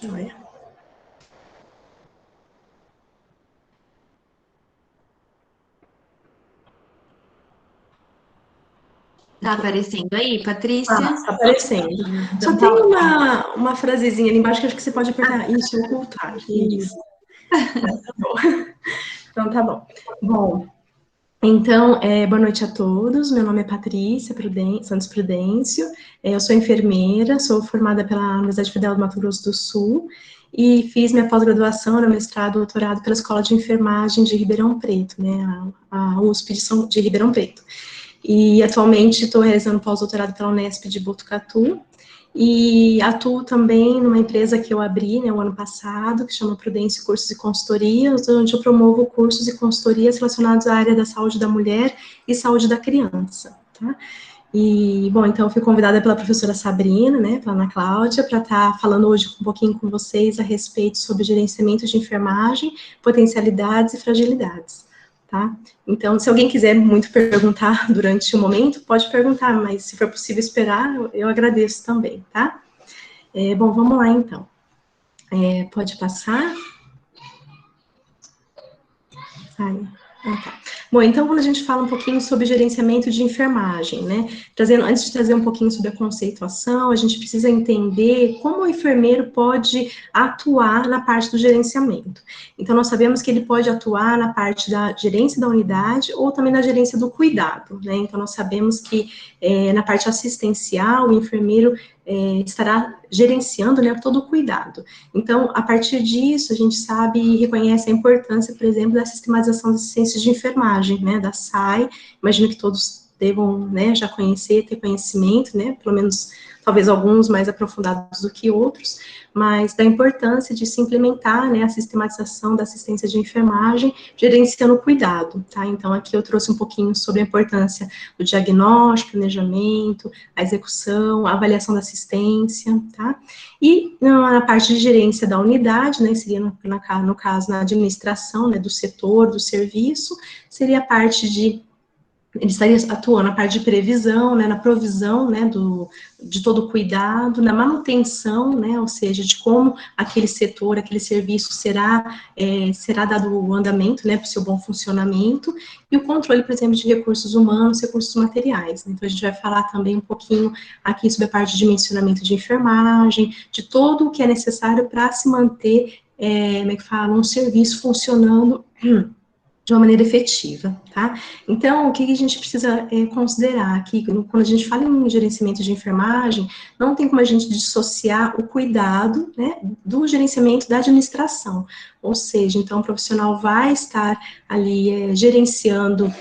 Joia. Tá aparecendo aí, Patrícia? Tá aparecendo. Então, Só tá tem ótimo. uma frasezinha ali embaixo que acho que você pode apertar. Isso, ocultar. Isso. Tá bom. Então, tá bom. Bom, então, boa noite a todos. Meu nome é Patrícia Santos Prudêncio. Eu sou enfermeira, sou formada pela Universidade Federal do Mato Grosso do Sul e fiz minha pós-graduação, meu mestrado, doutorado pela Escola de Enfermagem de Ribeirão Preto, né, a USP de Ribeirão Preto. E atualmente estou realizando pós-doutorado pela Unesp de Botucatu e atuo também numa empresa que eu abri, né, o ano passado, que chama Prudêncio Cursos e Consultorias, onde eu promovo cursos e consultorias relacionados à área da saúde da mulher e saúde da criança, tá? E, bom, então eu fui convidada pela professora Sabrina, né, pela Ana Cláudia, para estar falando hoje um pouquinho com vocês a respeito sobre gerenciamento de enfermagem, potencialidades e fragilidades, tá? Então, se alguém quiser muito perguntar durante o momento, pode perguntar, mas se for possível esperar, eu agradeço também, tá? Bom, vamos lá então. Pode passar? Ai, tá. Bom, então quando a gente fala um pouquinho sobre gerenciamento de enfermagem, né? Antes de trazer um pouquinho sobre a conceituação, a gente precisa entender como o enfermeiro pode atuar na parte do gerenciamento. Então, nós sabemos que ele pode atuar na parte da gerência da unidade ou também na gerência do cuidado, né? Então, nós sabemos que na parte assistencial, o enfermeiro estará gerenciando, né, todo o cuidado. Então, a partir disso, a gente sabe e reconhece a importância, por exemplo, da sistematização das ciências de enfermagem, né, da SAI, imagino que todos devam, né, já conhecer, ter conhecimento, né, pelo menos, talvez alguns mais aprofundados do que outros, mas da importância de se implementar, né, a sistematização da assistência de enfermagem, gerenciando o cuidado, tá? Então, aqui eu trouxe um pouquinho sobre a importância do diagnóstico, planejamento, a execução, a avaliação da assistência, tá? E na parte de gerência da unidade, né, seria no caso na administração, né, do setor, do serviço, seria a parte de ele estaria atuando na parte de previsão, né, na provisão, né, de todo o cuidado, na manutenção, né, ou seja, de como aquele setor, aquele serviço será dado o andamento, né, para o seu bom funcionamento, e o controle, por exemplo, de recursos humanos, recursos materiais. Né. Então, a gente vai falar também um pouquinho aqui sobre a parte de dimensionamento de enfermagem, de todo o que é necessário para se manter, como é que fala, um serviço funcionando de uma maneira efetiva, tá? Então, o que a gente precisa considerar aqui, quando a gente fala em gerenciamento de enfermagem, não tem como a gente dissociar o cuidado, né, do gerenciamento da administração, ou seja, então o profissional vai estar ali gerenciando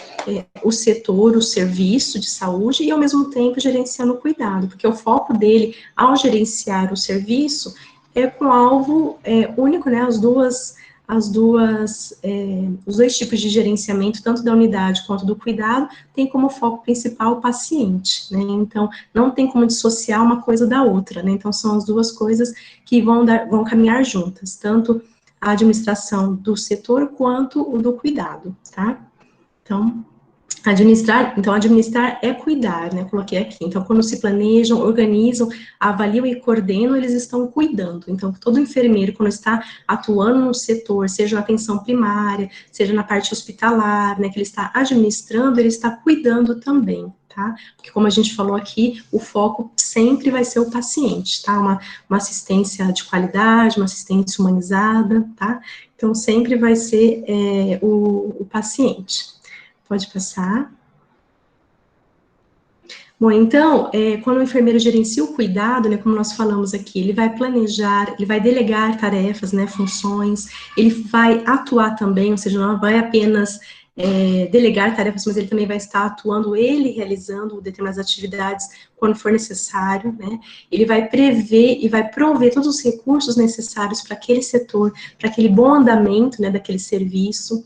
o setor, o serviço de saúde e ao mesmo tempo gerenciando o cuidado, porque o foco dele, ao gerenciar o serviço, é com alvo único, né, os dois tipos de gerenciamento, tanto da unidade quanto do cuidado, tem como foco principal o paciente, né? Então, não tem como dissociar uma coisa da outra, né? Então, são as duas coisas que vão caminhar juntas, tanto a administração do setor quanto o do cuidado, tá? Então, administrar é cuidar, né? Coloquei aqui. Então, quando se planejam, organizam, avaliam e coordenam, eles estão cuidando. Então, todo enfermeiro, quando está atuando no setor, seja na atenção primária, seja na parte hospitalar, né, que ele está administrando, ele está cuidando também, tá? Porque, como a gente falou aqui, o foco sempre vai ser o paciente, tá? Uma assistência de qualidade, uma assistência humanizada, tá? Então, sempre vai ser o paciente. Pode passar. Bom, então, quando o enfermeiro gerencia o cuidado, né, como nós falamos aqui, ele vai planejar, ele vai delegar tarefas, né, funções, ele vai atuar também, ou seja, não vai apenas delegar tarefas, mas ele também vai estar atuando, ele realizando determinadas atividades quando for necessário, né, ele vai prever e vai prover todos os recursos necessários para aquele setor, para aquele bom andamento, né, daquele serviço.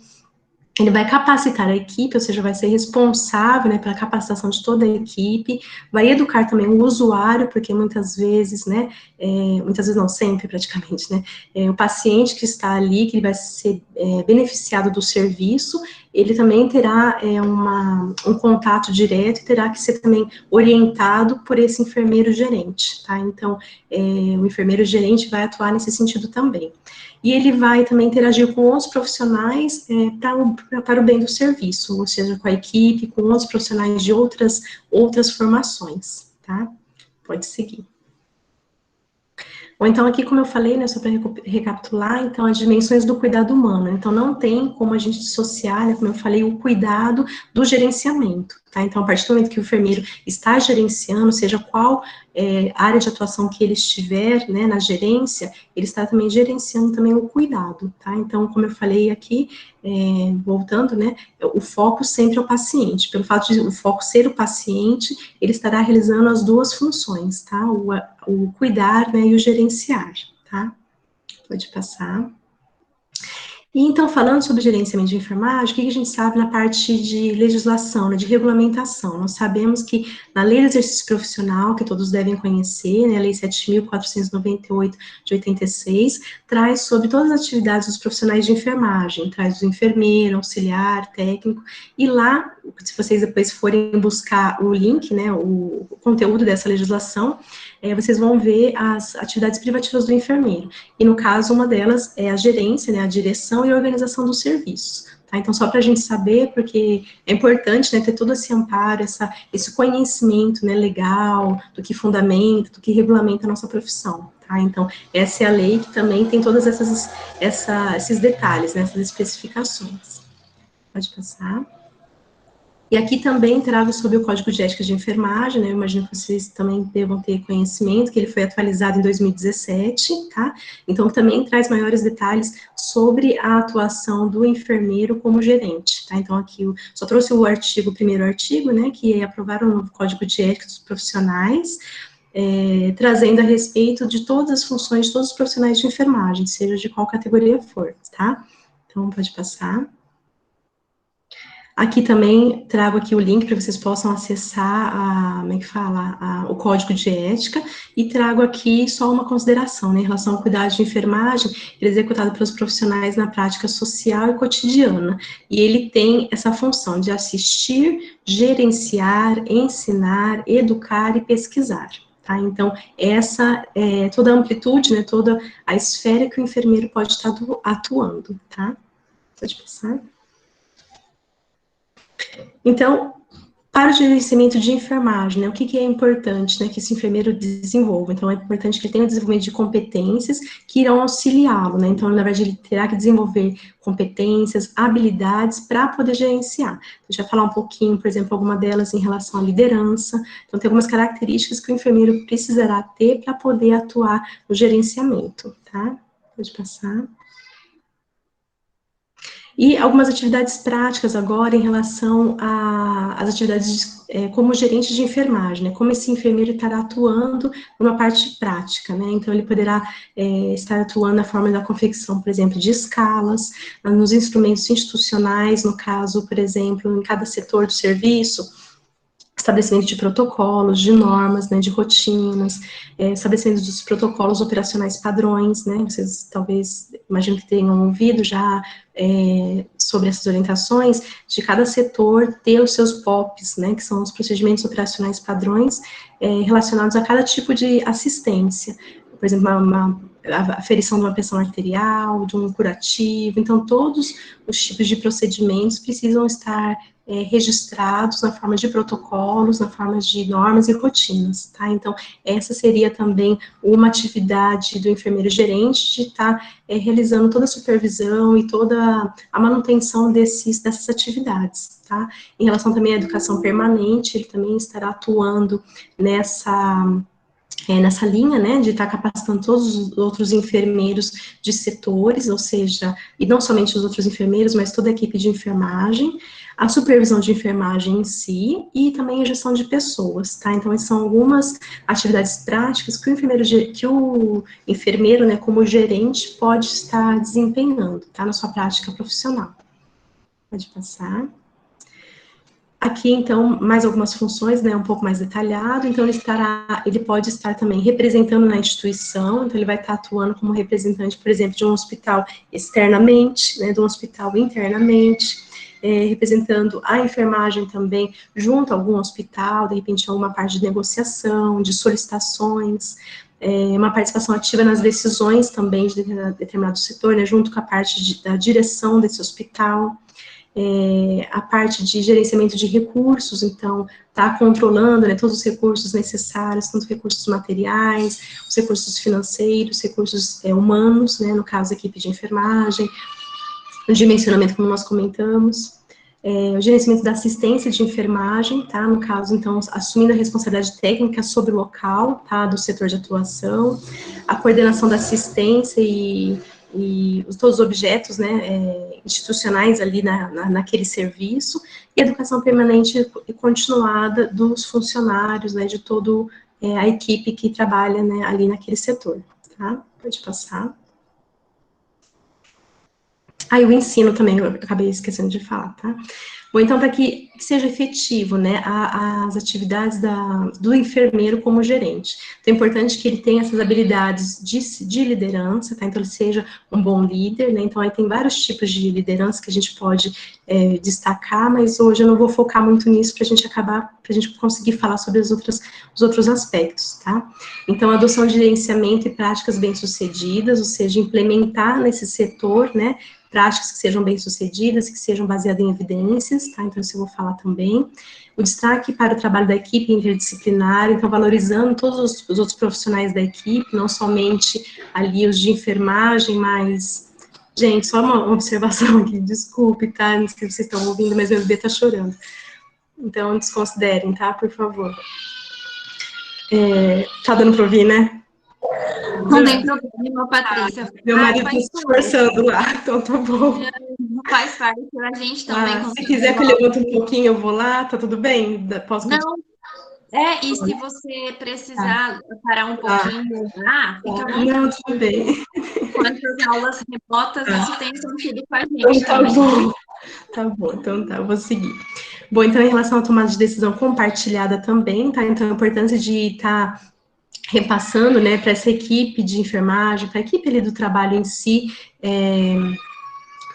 Ele vai capacitar a equipe, ou seja, vai ser responsável, né, pela capacitação de toda a equipe, vai educar também o usuário, porque muitas vezes, né, muitas vezes não, sempre praticamente, né, o paciente que está ali, que ele vai ser beneficiado do serviço, ele também terá um contato direto e terá que ser também orientado por esse enfermeiro gerente, tá? Então, o enfermeiro gerente vai atuar nesse sentido também. E ele vai também interagir com outros profissionais para o bem do serviço, ou seja, com a equipe, com outros profissionais de outras formações, tá? Pode seguir. Ou então, aqui, como eu falei, né, só para recapitular, então, as dimensões do cuidado humano. Então, não tem como a gente dissociar, né, como eu falei, o cuidado do gerenciamento, tá? Então, a partir do momento que o enfermeiro está gerenciando, seja qual área de atuação que ele estiver, né, na gerência, ele está também gerenciando também o cuidado, tá? Então, como eu falei aqui, voltando, né, o foco sempre é o paciente. Pelo fato de o foco ser o paciente, ele estará realizando as duas funções, tá? O cuidar, né, e o gerenciar, tá? Pode passar. E então, falando sobre gerenciamento de enfermagem, o que a gente sabe na parte de legislação, né, de regulamentação? Nós sabemos que na Lei do Exercício Profissional, que todos devem conhecer, né, a Lei 7.498 de 86, traz sobre todas as atividades dos profissionais de enfermagem, traz o enfermeiro, auxiliar, técnico, e lá, se vocês depois forem buscar o link, né, o conteúdo dessa legislação, vocês vão ver as atividades privativas do enfermeiro. E, no caso, uma delas é a gerência, né, a direção e a organização dos serviços. Tá? Então, só para a gente saber, porque é importante, né, ter todo esse amparo, esse conhecimento, né, legal, do que fundamenta, do que regulamenta a nossa profissão. Tá? Então, essa é a lei que também tem todos esses detalhes, né, essas especificações. Pode passar. E aqui também trago sobre o Código de Ética de Enfermagem, né, eu imagino que vocês também devam ter conhecimento, que ele foi atualizado em 2017, tá? Então, também traz maiores detalhes sobre a atuação do enfermeiro como gerente, tá? Então, aqui eu só trouxe o primeiro artigo, né, que é aprovar o novo Código de Ética dos Profissionais, trazendo a respeito de todas as funções de todos os profissionais de enfermagem, seja de qual categoria for, tá? Então, pode passar. Aqui também trago aqui o link para vocês possam acessar o código de ética, e trago aqui só uma consideração, né, em relação ao cuidado de enfermagem, ele é executado pelos profissionais na prática social e cotidiana, e ele tem essa função de assistir, gerenciar, ensinar, educar e pesquisar. Tá? Então, essa é toda a amplitude, né, toda a esfera que o enfermeiro pode estar atuando, tá? Pode passar. Então, para o gerenciamento de enfermagem, né, o que é importante, né, que esse enfermeiro desenvolva? Então, é importante que ele tenha o desenvolvimento de competências que irão auxiliá-lo, né? Então, na verdade, ele terá que desenvolver competências, habilidades para poder gerenciar. Então, a gente vai falar um pouquinho, por exemplo, alguma delas em relação à liderança. Então, tem algumas características que o enfermeiro precisará ter para poder atuar no gerenciamento, tá? Pode passar. E algumas atividades práticas agora em relação às atividades como gerente de enfermagem, né? Como esse enfermeiro estará atuando numa parte prática, né? Então, ele poderá estar atuando na forma da confecção, por exemplo, de escalas, nos instrumentos institucionais, no caso, por exemplo, em cada setor do serviço, estabelecimento de protocolos, de normas, né, de rotinas, estabelecimento dos protocolos operacionais padrões, né, vocês talvez, imagino que tenham ouvido já sobre essas orientações, de cada setor ter os seus POPs, né, que são os procedimentos operacionais padrões, relacionados a cada tipo de assistência, por exemplo, a aferição de uma pressão arterial, de um curativo, então todos os tipos de procedimentos precisam estar registrados na forma de protocolos, na forma de normas e rotinas, tá? Então, essa seria também uma atividade do enfermeiro gerente, de estar realizando toda a supervisão e toda a manutenção dessas atividades, tá? Em relação também à educação permanente, ele também estará atuando nessa linha, né, de estar capacitando todos os outros enfermeiros de setores, ou seja, e não somente os outros enfermeiros, mas toda a equipe de enfermagem, a supervisão de enfermagem em si, e também a gestão de pessoas, tá? Então, essas são algumas atividades práticas que o enfermeiro, né, como gerente, pode estar desempenhando, tá, na sua prática profissional. Pode passar. Aqui, então, mais algumas funções, né, um pouco mais detalhado. Então, ele pode estar também representando na instituição, então ele vai estar atuando como representante, por exemplo, de um hospital externamente, né, de um hospital internamente, representando a enfermagem também junto a algum hospital, de repente alguma parte de negociação, de solicitações, uma participação ativa nas decisões também de determinado setor, né, junto com a parte da direção desse hospital. A parte de gerenciamento de recursos, então, está controlando, né, todos os recursos necessários, tanto recursos materiais, os recursos financeiros, recursos humanos, né, no caso, a equipe de enfermagem, o dimensionamento, como nós comentamos, o gerenciamento da assistência de enfermagem, tá, no caso, então, assumindo a responsabilidade técnica sobre o local, tá, do setor de atuação, a coordenação da assistência e todos os objetos, né, institucionais ali naquele serviço, e educação permanente e continuada dos funcionários, né, de toda a equipe que trabalha, né, ali naquele setor, tá? Pode passar. E o ensino também, eu acabei esquecendo de falar, tá? Bom, então, para que seja efetivo, né, as atividades do enfermeiro como gerente. Então, é importante que ele tenha essas habilidades de liderança, tá? Então, ele seja um bom líder, né? Então, aí tem vários tipos de liderança que a gente pode destacar, mas hoje eu não vou focar muito nisso para a gente conseguir falar sobre os outros aspectos, tá? Então, adoção de gerenciamento e práticas bem-sucedidas, ou seja, implementar nesse setor, né, práticas que sejam bem-sucedidas, que sejam baseadas em evidências, tá? Então, isso eu vou falar também. O destaque para o trabalho da equipe interdisciplinar, então, valorizando todos os outros profissionais da equipe, não somente ali os de enfermagem, mas... Gente, só uma observação aqui, desculpe, tá? Não sei se vocês estão ouvindo, mas meu bebê tá chorando. Então, desconsiderem, tá? Por favor. Tá dando para ouvir, né? Não tem problema, Patrícia. Meu marido está se esforçando lá, então tá bom. Faz parte, a gente também. Se quiser que eu levante um pouquinho, eu vou lá, tá tudo bem? Posso continuar? Não, e se você precisar parar um pouquinho lá, fica à vontade. Não, tudo bem. Quanto às aulas remotas, isso tem acontecido com a gente então, tá também. bom. Tá bom, então tá, eu vou seguir. Bom, então, em relação à tomada de decisão compartilhada também, tá? Então, a importância de estar repassando, né, para essa equipe de enfermagem, para a equipe ali do trabalho em si,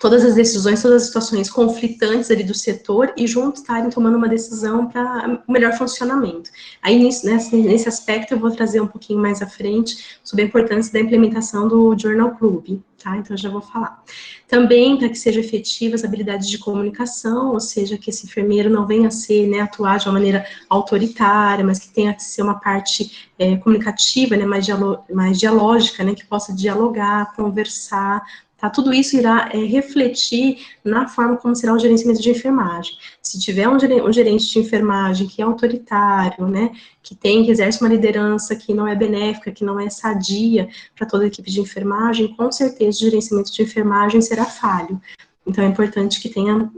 todas as decisões, todas as situações conflitantes ali do setor e juntos estarem tomando uma decisão para o melhor funcionamento. Aí, nesse aspecto, eu vou trazer um pouquinho mais à frente sobre a importância da implementação do Journal Club, tá? Então, eu já vou falar. Também, para que sejam efetivas as habilidades de comunicação, ou seja, que esse enfermeiro não venha a ser, né, atuar de uma maneira autoritária, mas que tenha que ser uma parte comunicativa, né, mais dialógica, né, que possa dialogar, conversar. Tá, tudo isso irá refletir na forma como será o gerenciamento de enfermagem. Se tiver um gerente de enfermagem que é autoritário, né, que exerce uma liderança que não é benéfica, que não é sadia para toda a equipe de enfermagem, com certeza o gerenciamento de enfermagem será falho. Então, é importante que tenha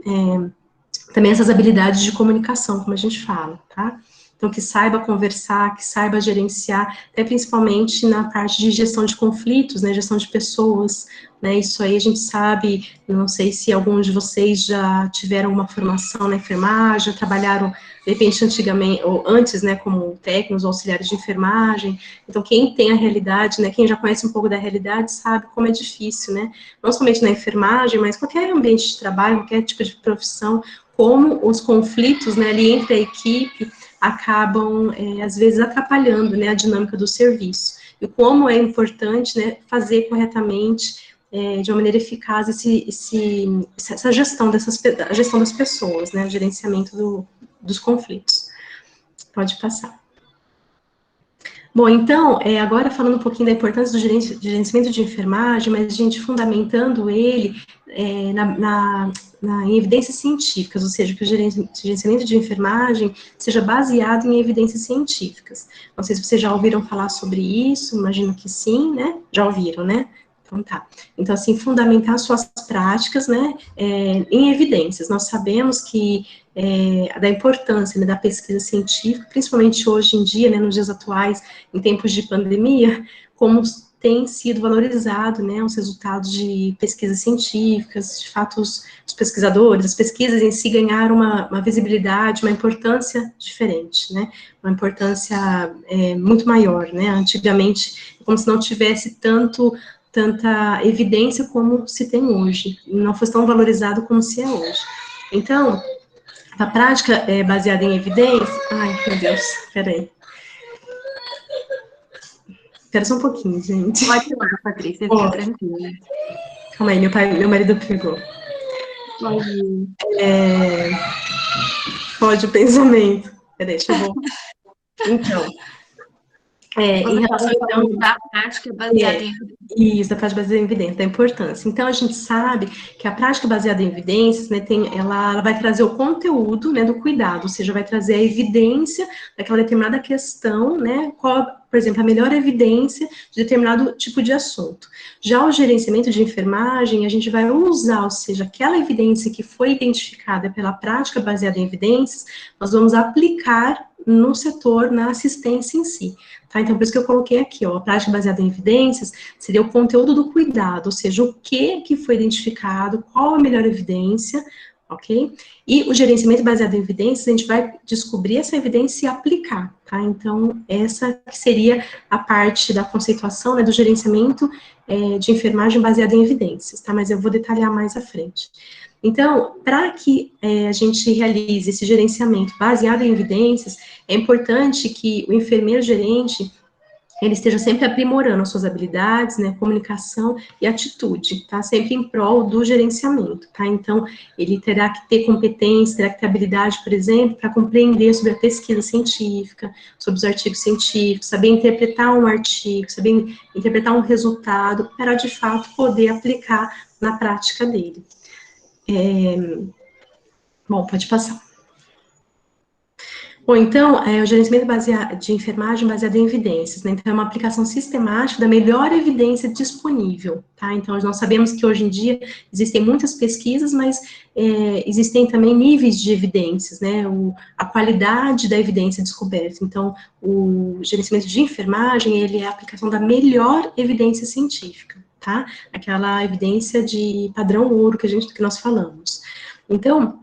também essas habilidades de comunicação, como a gente fala, tá? Então, que saiba conversar, que saiba gerenciar, até principalmente na parte de gestão de conflitos, né, gestão de pessoas, né, isso aí a gente sabe, não sei se alguns de vocês já tiveram uma formação na enfermagem, já trabalharam, de repente, antigamente, ou antes, né, como técnicos ou auxiliares de enfermagem, então quem tem a realidade, né, quem já conhece um pouco da realidade, sabe como é difícil, né, não somente na enfermagem, mas qualquer ambiente de trabalho, qualquer tipo de profissão, como os conflitos, né, ali entre a equipe, acabam, às vezes, atrapalhando, né, a dinâmica do serviço. E como é importante, né, fazer corretamente, de uma maneira eficaz, essa gestão a gestão das pessoas, né, o gerenciamento dos conflitos. Pode passar. Bom, então, agora falando um pouquinho da importância do gerenciamento de enfermagem, mas a gente fundamentando ele em evidências científicas, ou seja, que o gerenciamento de enfermagem seja baseado em evidências científicas. Não sei se vocês já ouviram falar sobre isso, imagino que sim, né? Já ouviram, né? Então, tá. Então, assim, fundamentar suas práticas, né, em evidências. Nós sabemos que da importância, né, da pesquisa científica, principalmente hoje em dia, né, nos dias atuais, em tempos de pandemia, como tem sido valorizado, né, os resultados de pesquisas científicas, de fato, os pesquisadores, as pesquisas em si ganharam uma visibilidade, uma importância diferente, né, uma importância muito maior, né, antigamente, como se não tivesse tanta evidência como se tem hoje, não fosse tão valorizado como se é hoje. Então, a prática baseada em evidência... Ai, meu Deus, peraí. Espera só um pouquinho, gente. Pode ir lá, Patrícia, fica tranquila. Calma aí, meu marido pegou. Pode ir. Pode o pensamento. Peraí, deixa eu voltar. Então, em relação então, da prática baseada em isso, da prática baseada em evidência, da importância. Então, a gente sabe que a prática baseada em evidências, né, ela vai trazer o conteúdo, né, do cuidado, ou seja, vai trazer a evidência daquela determinada questão, né, qual, por exemplo, a melhor evidência de determinado tipo de assunto. Já o gerenciamento de enfermagem, a gente vai usar, ou seja, aquela evidência que foi identificada pela prática baseada em evidências, nós vamos aplicar no setor, na assistência em si. Tá? Então, por isso que eu coloquei aqui, ó, a prática baseada em evidências seria o conteúdo do cuidado, ou seja, o que foi identificado, qual a melhor evidência, ok? E o gerenciamento baseado em evidências, a gente vai descobrir essa evidência e aplicar, tá? Então, essa seria a parte da conceituação, né, do gerenciamento de enfermagem baseada em evidências, tá? Mas eu vou detalhar mais à frente. Então, para que a gente realize esse gerenciamento baseado em evidências, é importante que o enfermeiro gerente, ele esteja sempre aprimorando as suas habilidades, né, comunicação e atitude, tá? Sempre em prol do gerenciamento, tá? Então, ele terá que ter competência, terá que ter habilidade, por exemplo, para compreender sobre a pesquisa científica, sobre os artigos científicos, saber interpretar um artigo, saber interpretar um resultado, para, de fato, poder aplicar na prática dele. Bom, pode passar. Bom, então, o gerenciamento de enfermagem baseado em evidências, né? Então, é uma aplicação sistemática da melhor evidência disponível, tá? Então, nós sabemos que hoje em dia existem muitas pesquisas, mas existem também níveis de evidências, né? A qualidade da evidência descoberta. Então, o gerenciamento de enfermagem, ele é a aplicação da melhor evidência científica, tá? Aquela evidência de padrão ouro que nós falamos. Então,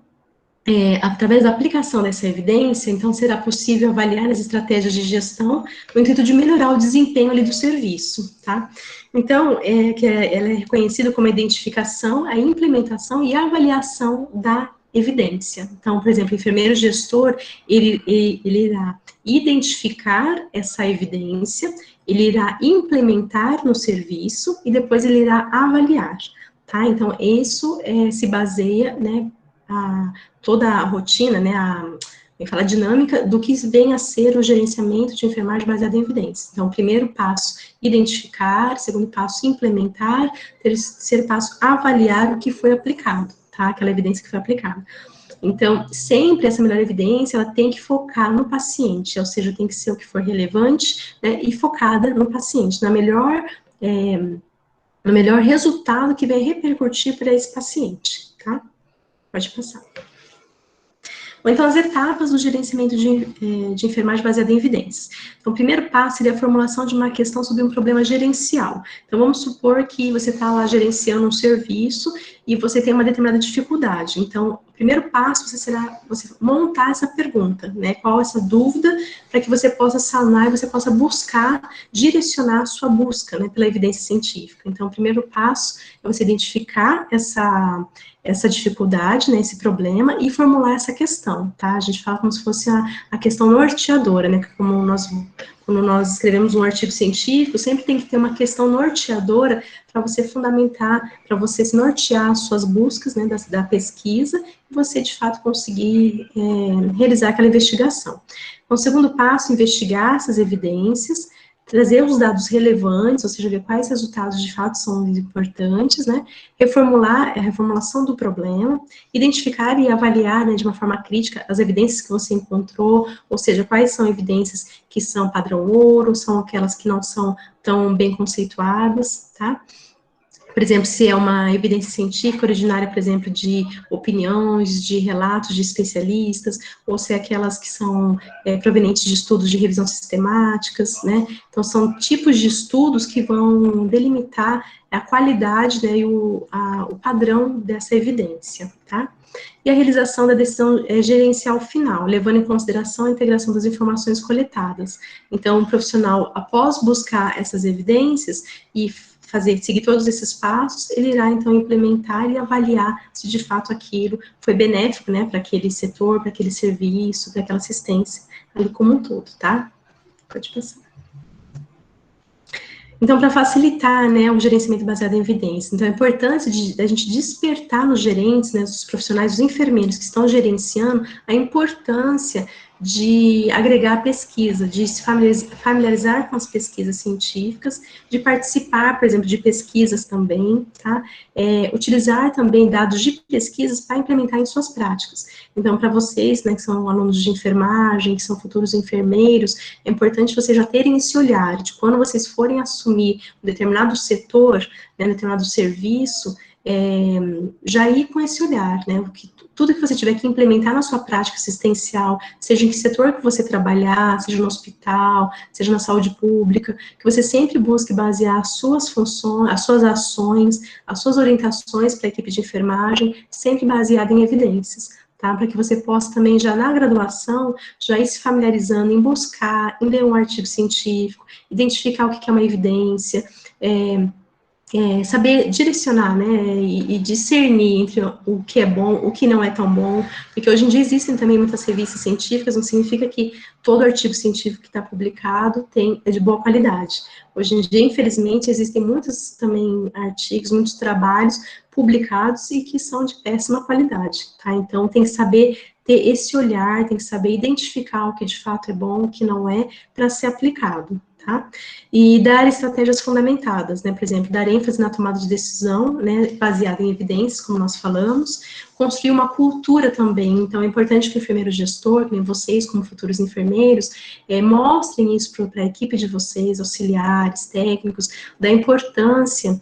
através da aplicação dessa evidência, então será possível avaliar as estratégias de gestão no intuito de melhorar o desempenho ali do serviço, tá? Então, ela é reconhecida como a identificação, a implementação e a avaliação da evidência. Então, por exemplo, o enfermeiro gestor, ele irá identificar essa evidência, ele irá implementar no serviço e depois ele irá avaliar, tá? Então, isso se baseia, né, toda a rotina, né, a dinâmica do que vem a ser o gerenciamento de enfermagem baseado em evidências. Então, primeiro passo, identificar, segundo passo, implementar, terceiro passo, avaliar o que foi aplicado, tá, aquela evidência que foi aplicada. Então, sempre essa melhor evidência, ela tem que focar no paciente, ou seja, tem que ser o que for relevante, né, e focada no paciente, no melhor resultado que vai repercutir para esse paciente, tá? Pode passar. Ou então, as etapas do gerenciamento de enfermagem baseada em evidências. Então, o primeiro passo seria a formulação de uma questão sobre um problema gerencial. Então, vamos supor que você está lá gerenciando um serviço e você tem uma determinada dificuldade. Então, o primeiro passo será você montar essa pergunta, né? Qual essa dúvida, para que você possa sanar e você possa buscar, direcionar a sua busca, né, pela evidência científica. Então, o primeiro passo é você identificar essa dificuldade, né, esse problema, e formular essa questão, tá? A gente fala como se fosse a questão norteadora, né, quando nós escrevemos um artigo científico, sempre tem que ter uma questão norteadora para você fundamentar, para você se nortear as suas buscas, né, da pesquisa, e você, de fato, conseguir realizar aquela investigação. Então, o segundo passo, investigar essas evidências, trazer os dados relevantes, ou seja, ver quais resultados de fato são importantes, né, reformular a reformulação do problema, identificar e avaliar, né, de uma forma crítica as evidências que você encontrou, ou seja, quais são evidências que são padrão ouro, são aquelas que não são tão bem conceituadas, tá? Por exemplo, se é uma evidência científica originária, por exemplo, de opiniões, de relatos de especialistas, ou se é aquelas que são provenientes de estudos de revisão sistemáticas, né? Então, são tipos de estudos que vão delimitar a qualidade, né, e o padrão dessa evidência, tá? E a realização da decisão gerencial final, levando em consideração a integração das informações coletadas. Então, o profissional, após buscar essas evidências e seguir todos esses passos, ele irá, então, implementar e avaliar se, de fato, aquilo foi benéfico, né, para aquele setor, para aquele serviço, para aquela assistência, ali como um todo, tá? Pode passar. Então, para facilitar, né, o gerenciamento baseado em evidência, então é importante a gente despertar nos gerentes, né, os profissionais, os enfermeiros que estão gerenciando, a importância de agregar pesquisa, de se familiarizar com as pesquisas científicas, de participar, por exemplo, de pesquisas também, tá? Utilizar também dados de pesquisas para implementar em suas práticas. Então, para vocês, né, que são alunos de enfermagem, que são futuros enfermeiros, é importante vocês já terem esse olhar de quando vocês forem assumir um determinado setor, né, um determinado serviço, já ir com esse olhar, né, tudo que você tiver que implementar na sua prática assistencial, seja em que setor que você trabalhar, seja no hospital, seja na saúde pública, que você sempre busque basear as suas funções, as suas ações, as suas orientações para a equipe de enfermagem, sempre baseada em evidências, tá? Para que você possa também, já na graduação, já ir se familiarizando em buscar, em ler um artigo científico, identificar o que é uma evidência, saber direcionar, né, e discernir entre o que é bom, o que não é tão bom, porque hoje em dia existem também muitas revistas científicas, não significa que todo artigo científico que está publicado é de boa qualidade. Hoje em dia, infelizmente, existem muitos também artigos, muitos trabalhos publicados e que são de péssima qualidade, tá? Então, tem que saber ter esse olhar, tem que saber identificar o que de fato é bom, o que não é, para ser aplicado, tá? E dar estratégias fundamentadas, né, por exemplo, dar ênfase na tomada de decisão, né, baseada em evidências, como nós falamos, construir uma cultura também, então é importante que o enfermeiro gestor, nem vocês como futuros enfermeiros, mostrem isso para a equipe de vocês, auxiliares, técnicos, da importância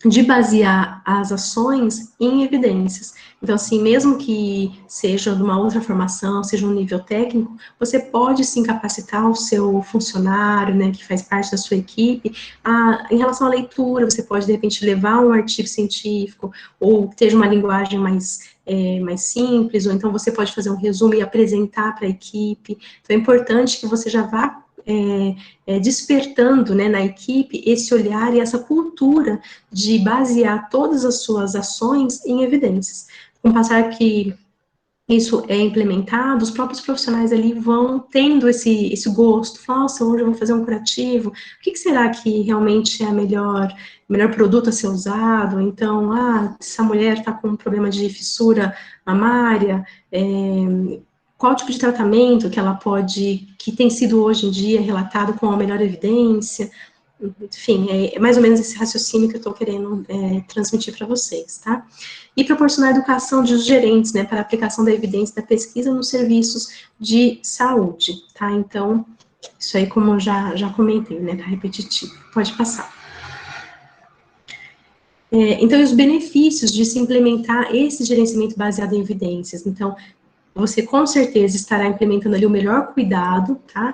de basear as ações em evidências. Então, assim, mesmo que seja de uma outra formação, seja um nível técnico, você pode, sim, capacitar o seu funcionário, né, que faz parte da sua equipe, em relação à leitura, você pode, de repente, levar um artigo científico, ou ter uma linguagem mais simples, ou então você pode fazer um resumo e apresentar para a equipe. Então, é importante que você já vá despertando, né, na equipe esse olhar e essa cultura de basear todas as suas ações em evidências. Com o passar que isso é implementado, os próprios profissionais ali vão tendo esse gosto, nossa, hoje eu vou fazer um curativo, o que será que realmente é o melhor produto a ser usado? Então, essa mulher está com um problema de fissura mamária, qual tipo de tratamento que tem sido hoje em dia relatado com a melhor evidência, enfim, é mais ou menos esse raciocínio que eu estou querendo transmitir para vocês, tá? E proporcionar educação dos gerentes, né, para a aplicação da evidência da pesquisa nos serviços de saúde, tá? Então, isso aí, como eu já comentei, né, tá repetitivo. Pode passar. Então, os benefícios de se implementar esse gerenciamento baseado em evidências. Então, você com certeza estará implementando ali o melhor cuidado, tá?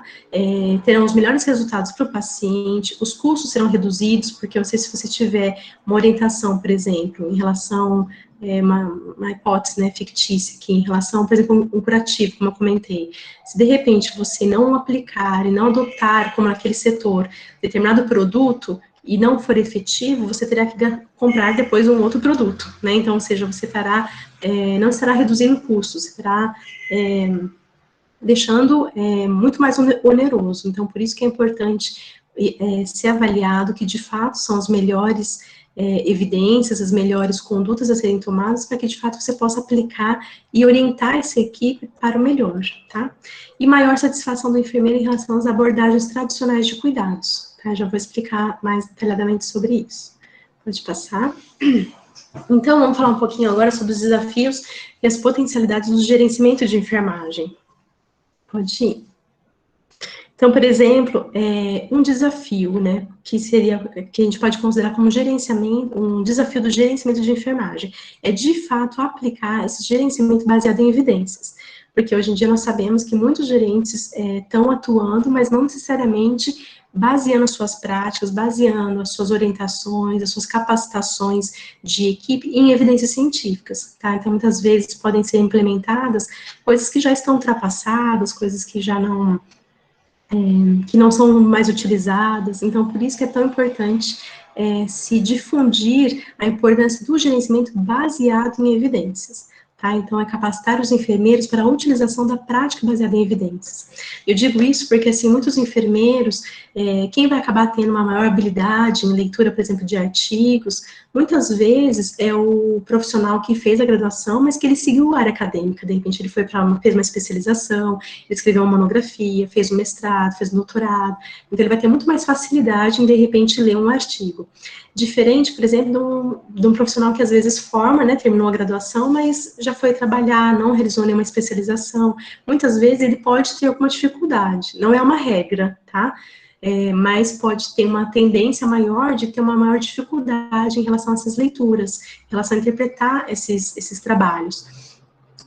Terão os melhores resultados para o paciente, os custos serão reduzidos, porque se você tiver uma orientação, por exemplo, em relação, uma hipótese, né, fictícia aqui, em relação, por exemplo, um curativo, como eu comentei, se de repente você não aplicar e não adotar, como naquele setor, determinado produto, e não for efetivo, você terá que comprar depois um outro produto, né? Então, ou seja, você não estará reduzindo custos, estará deixando muito mais oneroso. Então, por isso que é importante ser avaliado que, de fato, são as melhores evidências, as melhores condutas a serem tomadas, para que, de fato, você possa aplicar e orientar essa equipe para o melhor, tá? E maior satisfação do enfermeiro em relação às abordagens tradicionais de cuidados. Tá? Já vou explicar mais detalhadamente sobre isso. Pode passar. Então, vamos falar um pouquinho agora sobre os desafios e as potencialidades do gerenciamento de enfermagem. Pode ir. Então, por exemplo, um desafio, né, que a gente pode considerar como gerenciamento, um desafio do gerenciamento de enfermagem, é de fato aplicar esse gerenciamento baseado em evidências, porque hoje em dia nós sabemos que muitos gerentes estão atuando, mas não necessariamente baseando as suas práticas, baseando as suas orientações, as suas capacitações de equipe em evidências científicas, tá? Então, muitas vezes podem ser implementadas coisas que já estão ultrapassadas, coisas que já que não são mais utilizadas. Então, por isso que é tão importante se difundir a importância do gerenciamento baseado em evidências. Tá? Então, é capacitar os enfermeiros para a utilização da prática baseada em evidências. Eu digo isso porque, assim, muitos enfermeiros, quem vai acabar tendo uma maior habilidade em leitura, por exemplo, de artigos, muitas vezes é o profissional que fez a graduação, mas que ele seguiu a área acadêmica, de repente ele fez uma especialização, ele escreveu uma monografia, fez um mestrado, fez um doutorado, então ele vai ter muito mais facilidade em, de repente, ler um artigo. Diferente, por exemplo, de um profissional que às vezes forma, né, terminou a graduação, mas já foi trabalhar, não realizou nenhuma especialização. Muitas vezes ele pode ter alguma dificuldade, não é uma regra, tá? Mas pode ter uma tendência maior de ter uma maior dificuldade em relação a essas leituras, em relação a interpretar esses trabalhos.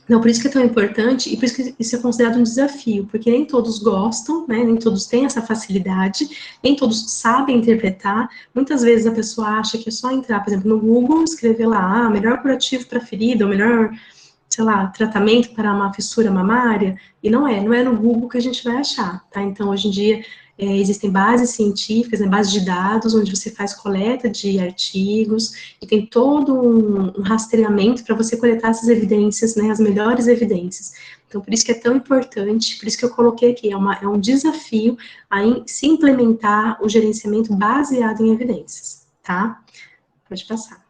Então, por isso que é tão importante, e por isso que isso é considerado um desafio, porque nem todos gostam, né, nem todos têm essa facilidade, nem todos sabem interpretar. Muitas vezes a pessoa acha que é só entrar, por exemplo, no Google, escrever lá, melhor curativo para ferida, ou melhor, sei lá, tratamento para uma fissura mamária, e não é no Google que a gente vai achar, tá? Então, hoje em dia, existem bases científicas, né, bases de dados, onde você faz coleta de artigos, e tem todo um rastreamento para você coletar essas evidências, né, as melhores evidências. Então, por isso que é tão importante, por isso que eu coloquei aqui, é um desafio a se implementar o gerenciamento baseado em evidências, tá? Pode passar.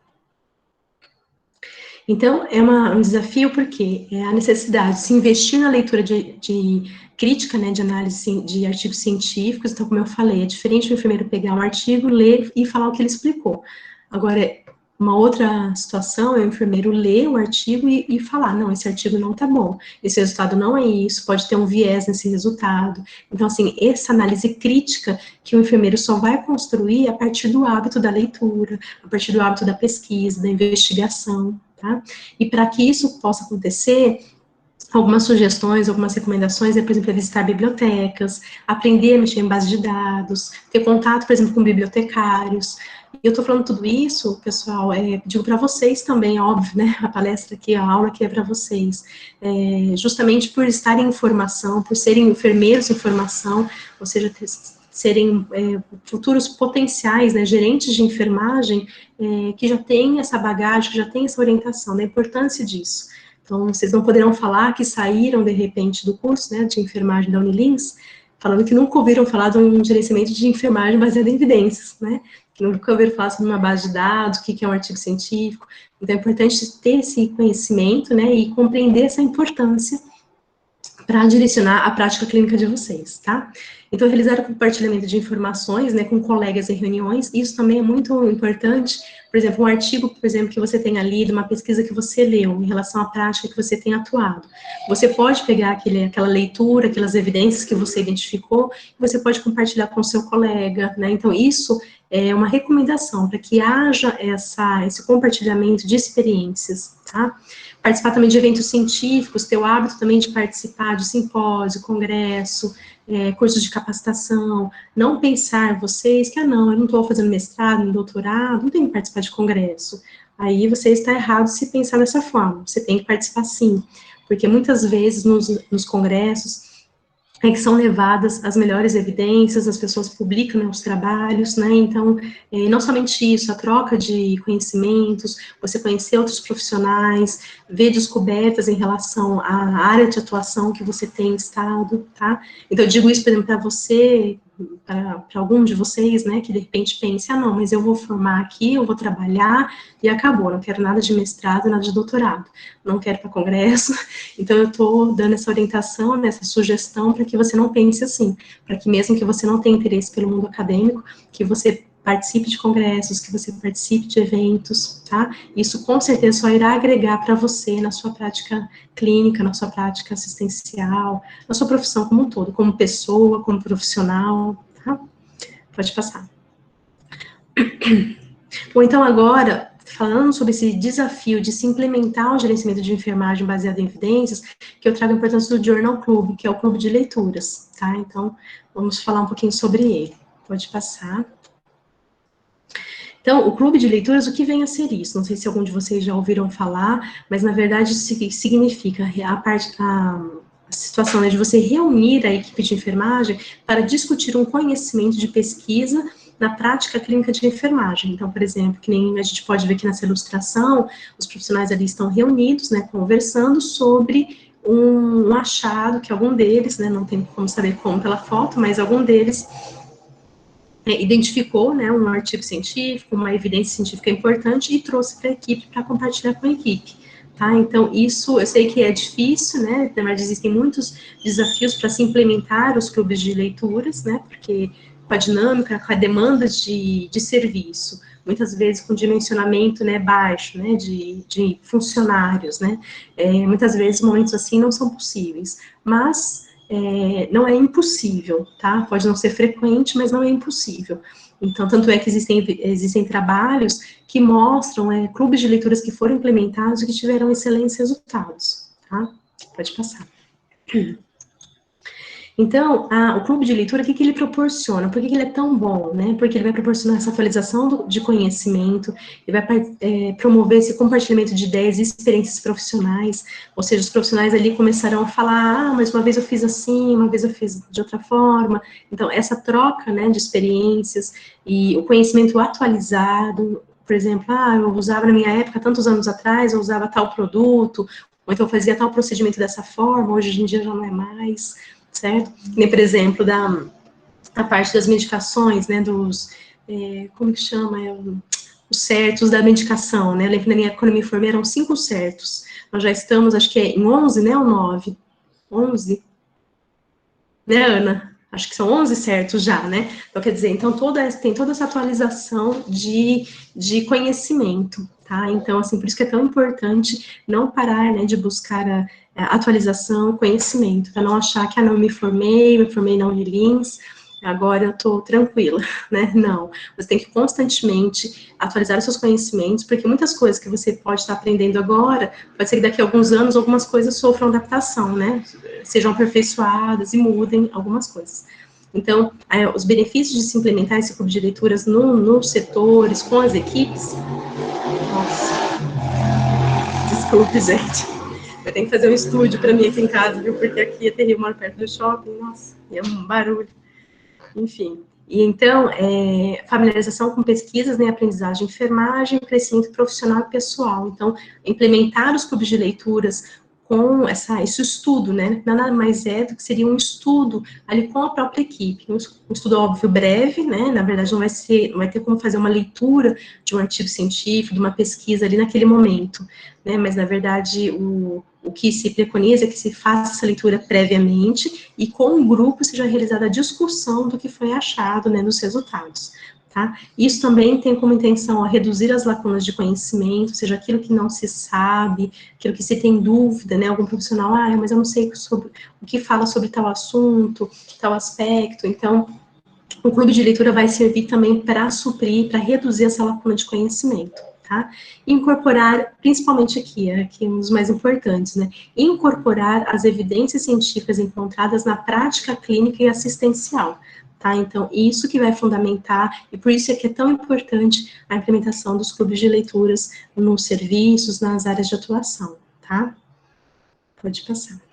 Então, é um desafio porque é a necessidade de se investir na leitura de crítica, né, de análise de artigos científicos. Então, como eu falei, é diferente o enfermeiro pegar um artigo, ler e falar o que ele explicou. Agora, uma outra situação é o enfermeiro ler o artigo e falar, não, esse artigo não tá bom, esse resultado não é isso, pode ter um viés nesse resultado. Então, assim, essa análise crítica que o enfermeiro só vai construir a partir do hábito da leitura, a partir do hábito da pesquisa, da investigação, tá? E para que isso possa acontecer, algumas sugestões, algumas recomendações por exemplo, visitar bibliotecas, aprender a mexer em base de dados, ter contato, por exemplo, com bibliotecários. E eu estou falando tudo isso, pessoal, digo para vocês também, óbvio, né, a palestra aqui, a aula aqui é para vocês, justamente por estarem em formação, por serem enfermeiros em formação, ou seja, serem futuros potenciais, né, gerentes de enfermagem, que já têm essa bagagem, que já têm essa orientação, da importância disso. Então, vocês não poderão falar que saíram, de repente, do curso, né, de enfermagem da Unilins, falando que nunca ouviram falar de um gerenciamento de enfermagem baseado em evidências, né, que nunca ouviram falar sobre uma base de dados, o que é um artigo científico. Então, é importante ter esse conhecimento, né, e compreender essa importância para direcionar a prática clínica de vocês, tá? Então, realizar o compartilhamento de informações, né, com colegas em reuniões, isso também é muito importante. Por exemplo, um artigo, por exemplo, que você tenha lido, uma pesquisa que você leu em relação à prática que você tem atuado. Você pode pegar aquela leitura, aquelas evidências que você identificou, e você pode compartilhar com o seu colega, né? Então, isso é uma recomendação para que haja esse compartilhamento de experiências, tá? Participar também de eventos científicos, ter o hábito também de participar de simpósio, congresso, cursos de capacitação, não pensar vocês que, não, eu não estou fazendo mestrado, doutorado, não tenho que participar de congresso. Aí você está errado se pensar dessa forma, você tem que participar sim, porque muitas vezes nos congressos que são levadas as melhores evidências, as pessoas publicam, né, os trabalhos, né, então, não somente isso, a troca de conhecimentos, você conhecer outros profissionais, ver descobertas em relação à área de atuação que você tem estado, tá? Então, eu digo isso, por exemplo, para você, para algum de vocês, né, que de repente pense, não, mas eu vou formar aqui, eu vou trabalhar e acabou, não quero nada de mestrado, nada de doutorado, não quero para congresso, então eu estou dando essa orientação, essa sugestão para que você não pense assim, para que mesmo que você não tenha interesse pelo mundo acadêmico, que você participe de congressos, que você participe de eventos, tá? Isso com certeza só irá agregar para você na sua prática clínica, na sua prática assistencial, na sua profissão como um todo, como pessoa, como profissional, tá? Pode passar. Bom, então agora, falando sobre esse desafio de se implementar o gerenciamento de enfermagem baseado em evidências, que eu trago a importância do Journal Club, que é o clube de leituras, tá? Então, vamos falar um pouquinho sobre ele. Pode passar. Então, o clube de leituras, o que vem a ser isso? Não sei se algum de vocês já ouviram falar, mas na verdade isso significa a situação, né, de você reunir a equipe de enfermagem para discutir um conhecimento de pesquisa na prática clínica de enfermagem. Então, por exemplo, que nem a gente pode ver aqui nessa ilustração, os profissionais ali estão reunidos, né, conversando sobre um achado que algum deles, né, não tem como saber como pela foto, mas algum deles identificou, né, um artigo científico, uma evidência científica importante e trouxe para a equipe para compartilhar com a equipe, tá? Então, isso, eu sei que é difícil, né, na verdade existem muitos desafios para se implementar os clubes de leituras, né, porque com a dinâmica, com a demanda de serviço, muitas vezes com dimensionamento, né, baixo, né, de funcionários, né, muitas vezes momentos assim não são possíveis, mas não é impossível, tá? Pode não ser frequente, mas não é impossível. Então, tanto é que existem trabalhos que mostram clubes de leituras que foram implementados e que tiveram excelentes resultados, tá? Pode passar. Então, o clube de leitura, o que ele proporciona? Por que ele é tão bom, né? Porque ele vai proporcionar essa atualização de conhecimento, ele vai promover esse compartilhamento de ideias e experiências profissionais, ou seja, os profissionais ali começarão a falar, mas uma vez eu fiz assim, uma vez eu fiz de outra forma. Então, essa troca, né, de experiências e o conhecimento atualizado, por exemplo, eu usava na minha época, tantos anos atrás, eu usava tal produto, ou então eu fazia tal procedimento dessa forma, hoje em dia já não é mais, certo? Nem, por exemplo, a parte das medicações, né, como que chama? Os certos da medicação, né? Eu lembro que quando eu me formei, eram 5 certos. Nós já estamos, acho que em 11, né, ou 9? 11? Né, Ana? Acho que são 11 certos já, né? Então, quer dizer, então tem toda essa atualização de conhecimento, tá? Então, assim, por isso que é tão importante não parar, né, de buscar a atualização, conhecimento, para não achar que, não, me formei na Unilins, agora eu tô tranquila, né? Não, você tem que constantemente atualizar os seus conhecimentos, porque muitas coisas que você pode estar aprendendo agora, pode ser que daqui a alguns anos algumas coisas sofram adaptação, né? Sejam aperfeiçoadas e mudem algumas coisas. Então, os benefícios de se implementar esse clube de leituras nos setores, com as equipes. Nossa, desculpe, gente. Eu tenho que fazer um estúdio para mim aqui em casa, viu? Porque aqui é terrível, moro perto do shopping, nossa, é um barulho. Enfim, e então, familiarização com pesquisas, né, aprendizagem de enfermagem, crescimento profissional e pessoal. Então, implementar os clubes de leituras com esse estudo, né, nada mais é do que seria um estudo ali com a própria equipe, um estudo, óbvio, breve, né, na verdade não vai ter como fazer uma leitura de um artigo científico, de uma pesquisa ali naquele momento, né, mas na verdade o que se preconiza é que se faça essa leitura previamente e com o grupo seja realizada a discussão do que foi achado, né, nos resultados, tá? Isso também tem como intenção reduzir as lacunas de conhecimento, ou seja, aquilo que não se sabe, aquilo que se tem dúvida, né, algum profissional, mas eu não sei sobre o que fala sobre tal assunto, tal aspecto, então o clube de leitura vai servir também para suprir, para reduzir essa lacuna de conhecimento. Tá? Incorporar, principalmente aqui um dos mais importantes, né? Incorporar as evidências científicas encontradas na prática clínica e assistencial, tá? Então, isso que vai fundamentar, e por isso é que é tão importante a implementação dos clubes de leituras nos serviços, nas áreas de atuação, tá? Pode passar.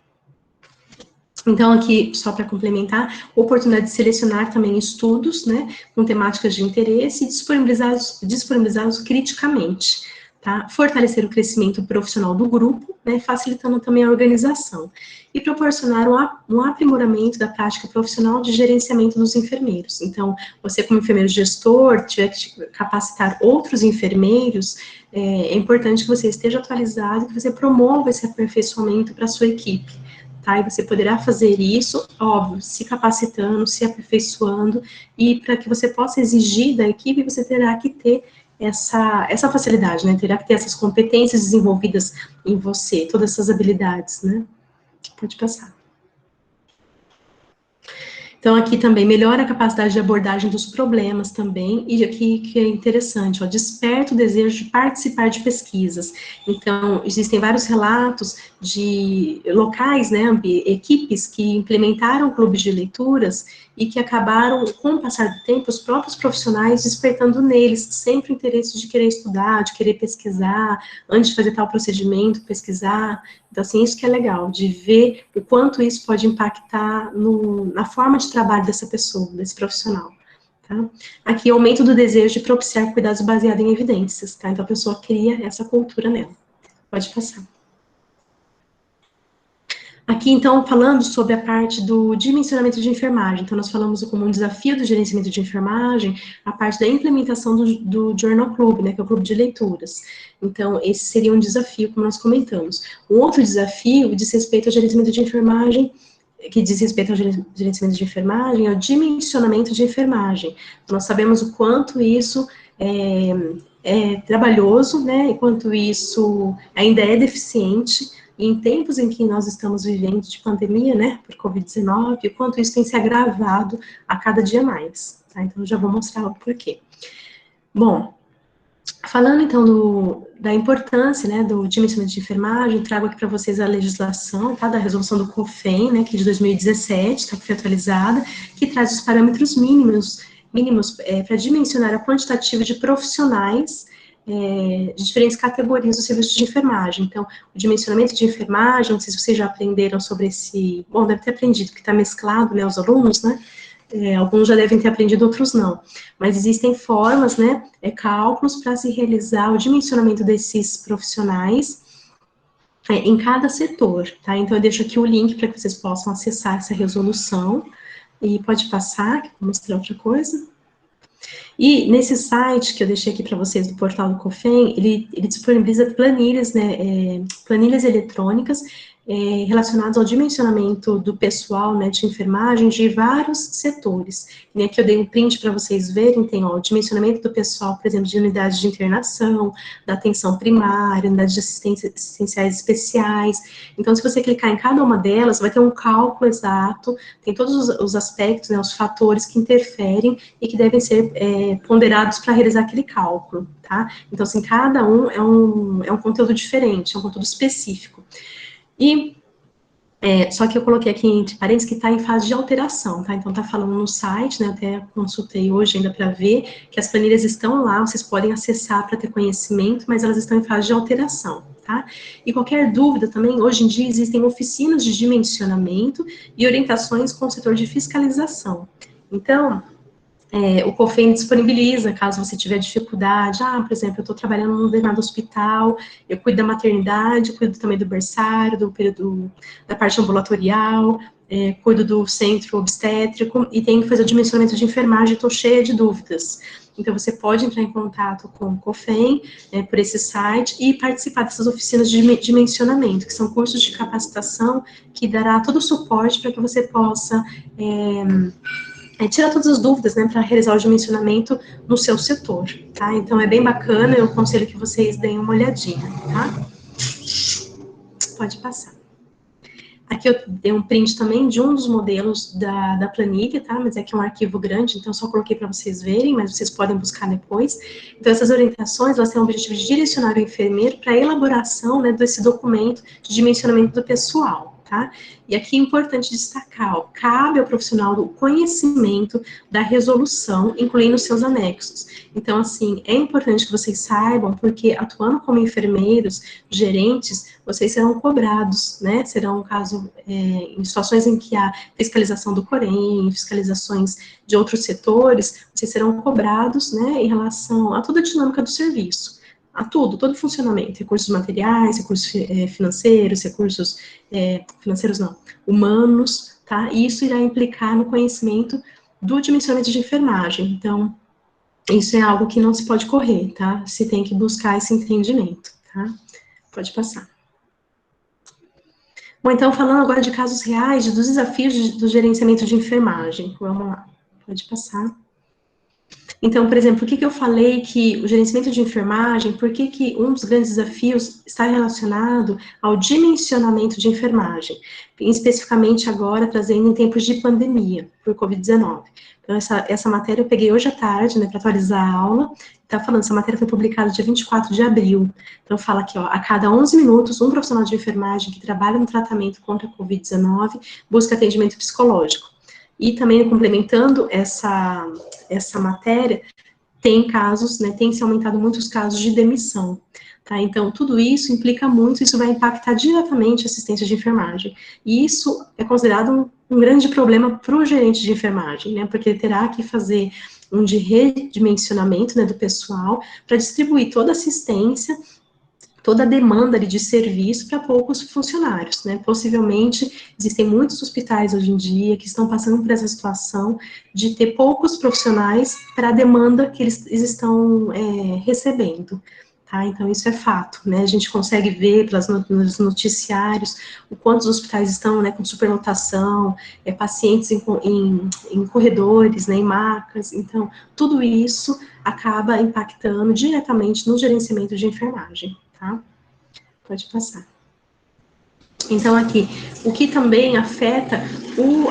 Então, aqui, só para complementar, oportunidade de selecionar também estudos, né, com temáticas de interesse e disponibilizá-los criticamente, tá? Fortalecer o crescimento profissional do grupo, né, facilitando também a organização. E proporcionar um aprimoramento da prática profissional de gerenciamento dos enfermeiros. Então, você como enfermeiro gestor, tiver que capacitar outros enfermeiros, é importante que você esteja atualizado e que você promova esse aperfeiçoamento para a sua equipe. tá? E você poderá fazer isso, óbvio, se capacitando, se aperfeiçoando, e para que você possa exigir da equipe, você terá que ter essa facilidade, né? Terá que ter essas competências desenvolvidas em você, todas essas habilidades, né? Pode passar. Então, aqui também melhora a capacidade de abordagem dos problemas também, e aqui que é interessante, ó, desperta o desejo de participar de pesquisas. Então, existem vários relatos de locais, né, equipes que implementaram clubes de leituras e que acabaram, com o passar do tempo, os próprios profissionais despertando neles sempre o interesse de querer estudar, de querer pesquisar, antes de fazer tal procedimento, pesquisar. Então, assim, isso que é legal, de ver o quanto isso pode impactar na forma de trabalho dessa pessoa, desse profissional, tá? Aqui, aumento do desejo de propiciar cuidados baseados em evidências, tá? Então, a pessoa cria essa cultura nela. Pode passar. Aqui, então, falando sobre a parte do dimensionamento de enfermagem. Então, nós falamos como um desafio do gerenciamento de enfermagem, a parte da implementação do Journal Club, né, que é o clube de leituras. Então, esse seria um desafio, como nós comentamos. Um outro desafio diz respeito ao gerenciamento de enfermagem, que diz respeito ao gerenciamento de enfermagem, é o dimensionamento de enfermagem. Nós sabemos o quanto isso é trabalhoso, né, e quanto isso ainda é deficiente, e em tempos em que nós estamos vivendo de pandemia, né, por Covid-19, o quanto isso tem se agravado a cada dia mais, tá? Então, já vou mostrar o porquê. Bom, falando então da importância, né, do dimensionamento de enfermagem, trago aqui para vocês a legislação, tá, da resolução do COFEN, né, que é de 2017, tá, que foi atualizada, que traz os parâmetros mínimos para dimensionar a quantitativa de profissionais de diferentes categorias do serviço de enfermagem. Então, o dimensionamento de enfermagem, não sei se vocês já aprenderam sobre esse, bom, deve ter aprendido, porque está mesclado, né, os alunos, né, alguns já devem ter aprendido, outros não. Mas existem formas, né, cálculos para se realizar o dimensionamento desses profissionais em cada setor, tá? Então, eu deixo aqui o link para que vocês possam acessar essa resolução. E pode passar, que eu vou mostrar outra coisa. E nesse site que eu deixei aqui para vocês do portal do COFEN, ele disponibiliza planilhas, né, planilhas eletrônicas relacionadas ao dimensionamento do pessoal, né, de enfermagem de vários setores. E aqui eu dei um print para vocês verem, tem ó, o dimensionamento do pessoal, por exemplo, de unidades de internação, da atenção primária, unidades de assistenciais especiais. Então, se você clicar em cada uma delas, vai ter um cálculo exato, tem todos os aspectos, né, os fatores que interferem e que devem ser ponderados para realizar aquele cálculo, tá? Então, assim, cada um é um conteúdo diferente, é um conteúdo específico. E, só que eu coloquei aqui entre parênteses que está em fase de alteração, tá? Então, está falando no site, né, até consultei hoje ainda para ver, que as planilhas estão lá, vocês podem acessar para ter conhecimento, mas elas estão em fase de alteração, tá? E qualquer dúvida também, hoje em dia existem oficinas de dimensionamento e orientações com o setor de fiscalização. Então, o COFEN disponibiliza, caso você tiver dificuldade, por exemplo, eu estou trabalhando num determinado hospital, eu cuido da maternidade, cuido também do berçário, do período da parte ambulatorial, cuido do centro obstétrico, e tenho que fazer o dimensionamento de enfermagem, estou cheia de dúvidas. Então, você pode entrar em contato com o COFEN, por esse site, e participar dessas oficinas de dimensionamento, que são cursos de capacitação que dará todo o suporte para que você possa tirar todas as dúvidas, né, para realizar o dimensionamento no seu setor, tá? Então, é bem bacana, eu aconselho que vocês deem uma olhadinha, tá? Pode passar. Aqui eu dei um print também de um dos modelos da planilha, tá? Mas é que é um arquivo grande, então eu só coloquei para vocês verem, mas vocês podem buscar depois. Então, essas orientações, elas têm o objetivo de direcionar o enfermeiro para a elaboração, né, desse documento de dimensionamento do pessoal, tá? E aqui é importante destacar, ó, cabe ao profissional o conhecimento da resolução, incluindo os seus anexos. Então, assim, é importante que vocês saibam, porque atuando como enfermeiros, gerentes, vocês serão cobrados, né? Serão, caso, em situações em que há fiscalização do Corém, fiscalizações de outros setores, vocês serão cobrados, né, em relação a toda a dinâmica do serviço, a tudo, todo o funcionamento, recursos materiais, recursos financeiros, recursos financeiros não, humanos, tá? E isso irá implicar no conhecimento do dimensionamento de enfermagem. Então, isso é algo que não se pode correr, tá? Se tem que buscar esse entendimento, tá? Pode passar. Bom, então, falando agora de casos reais, dos desafios do gerenciamento de enfermagem. Vamos lá, pode passar. Então, por exemplo, o que eu falei que o gerenciamento de enfermagem, por que um dos grandes desafios está relacionado ao dimensionamento de enfermagem, especificamente agora trazendo em tempos de pandemia, por Covid-19. Então, essa matéria eu peguei hoje à tarde, né, para atualizar a aula, tá falando, essa matéria foi publicada dia 24 de abril, então fala aqui, ó, a cada 11 minutos, um profissional de enfermagem que trabalha no tratamento contra a Covid-19 busca atendimento psicológico. E também, complementando essa matéria, tem casos, né, tem se aumentado muitos casos de demissão, tá? Então, tudo isso implica muito, isso vai impactar diretamente a assistência de enfermagem. E isso é considerado um grande problema para o gerente de enfermagem, né, porque ele terá que fazer um de redimensionamento, né, do pessoal, para distribuir toda a assistência, toda a demanda ali de serviço para poucos funcionários, né? Possivelmente, existem muitos hospitais hoje em dia que estão passando por essa situação de ter poucos profissionais para a demanda que eles estão recebendo, tá? Então, isso é fato, né? A gente consegue ver nos noticiários o quanto os hospitais estão, né, com superlotação, pacientes em corredores, né, em macas. Então, tudo isso acaba impactando diretamente no gerenciamento de enfermagem. Tá? Pode passar. Então, aqui, o que também afeta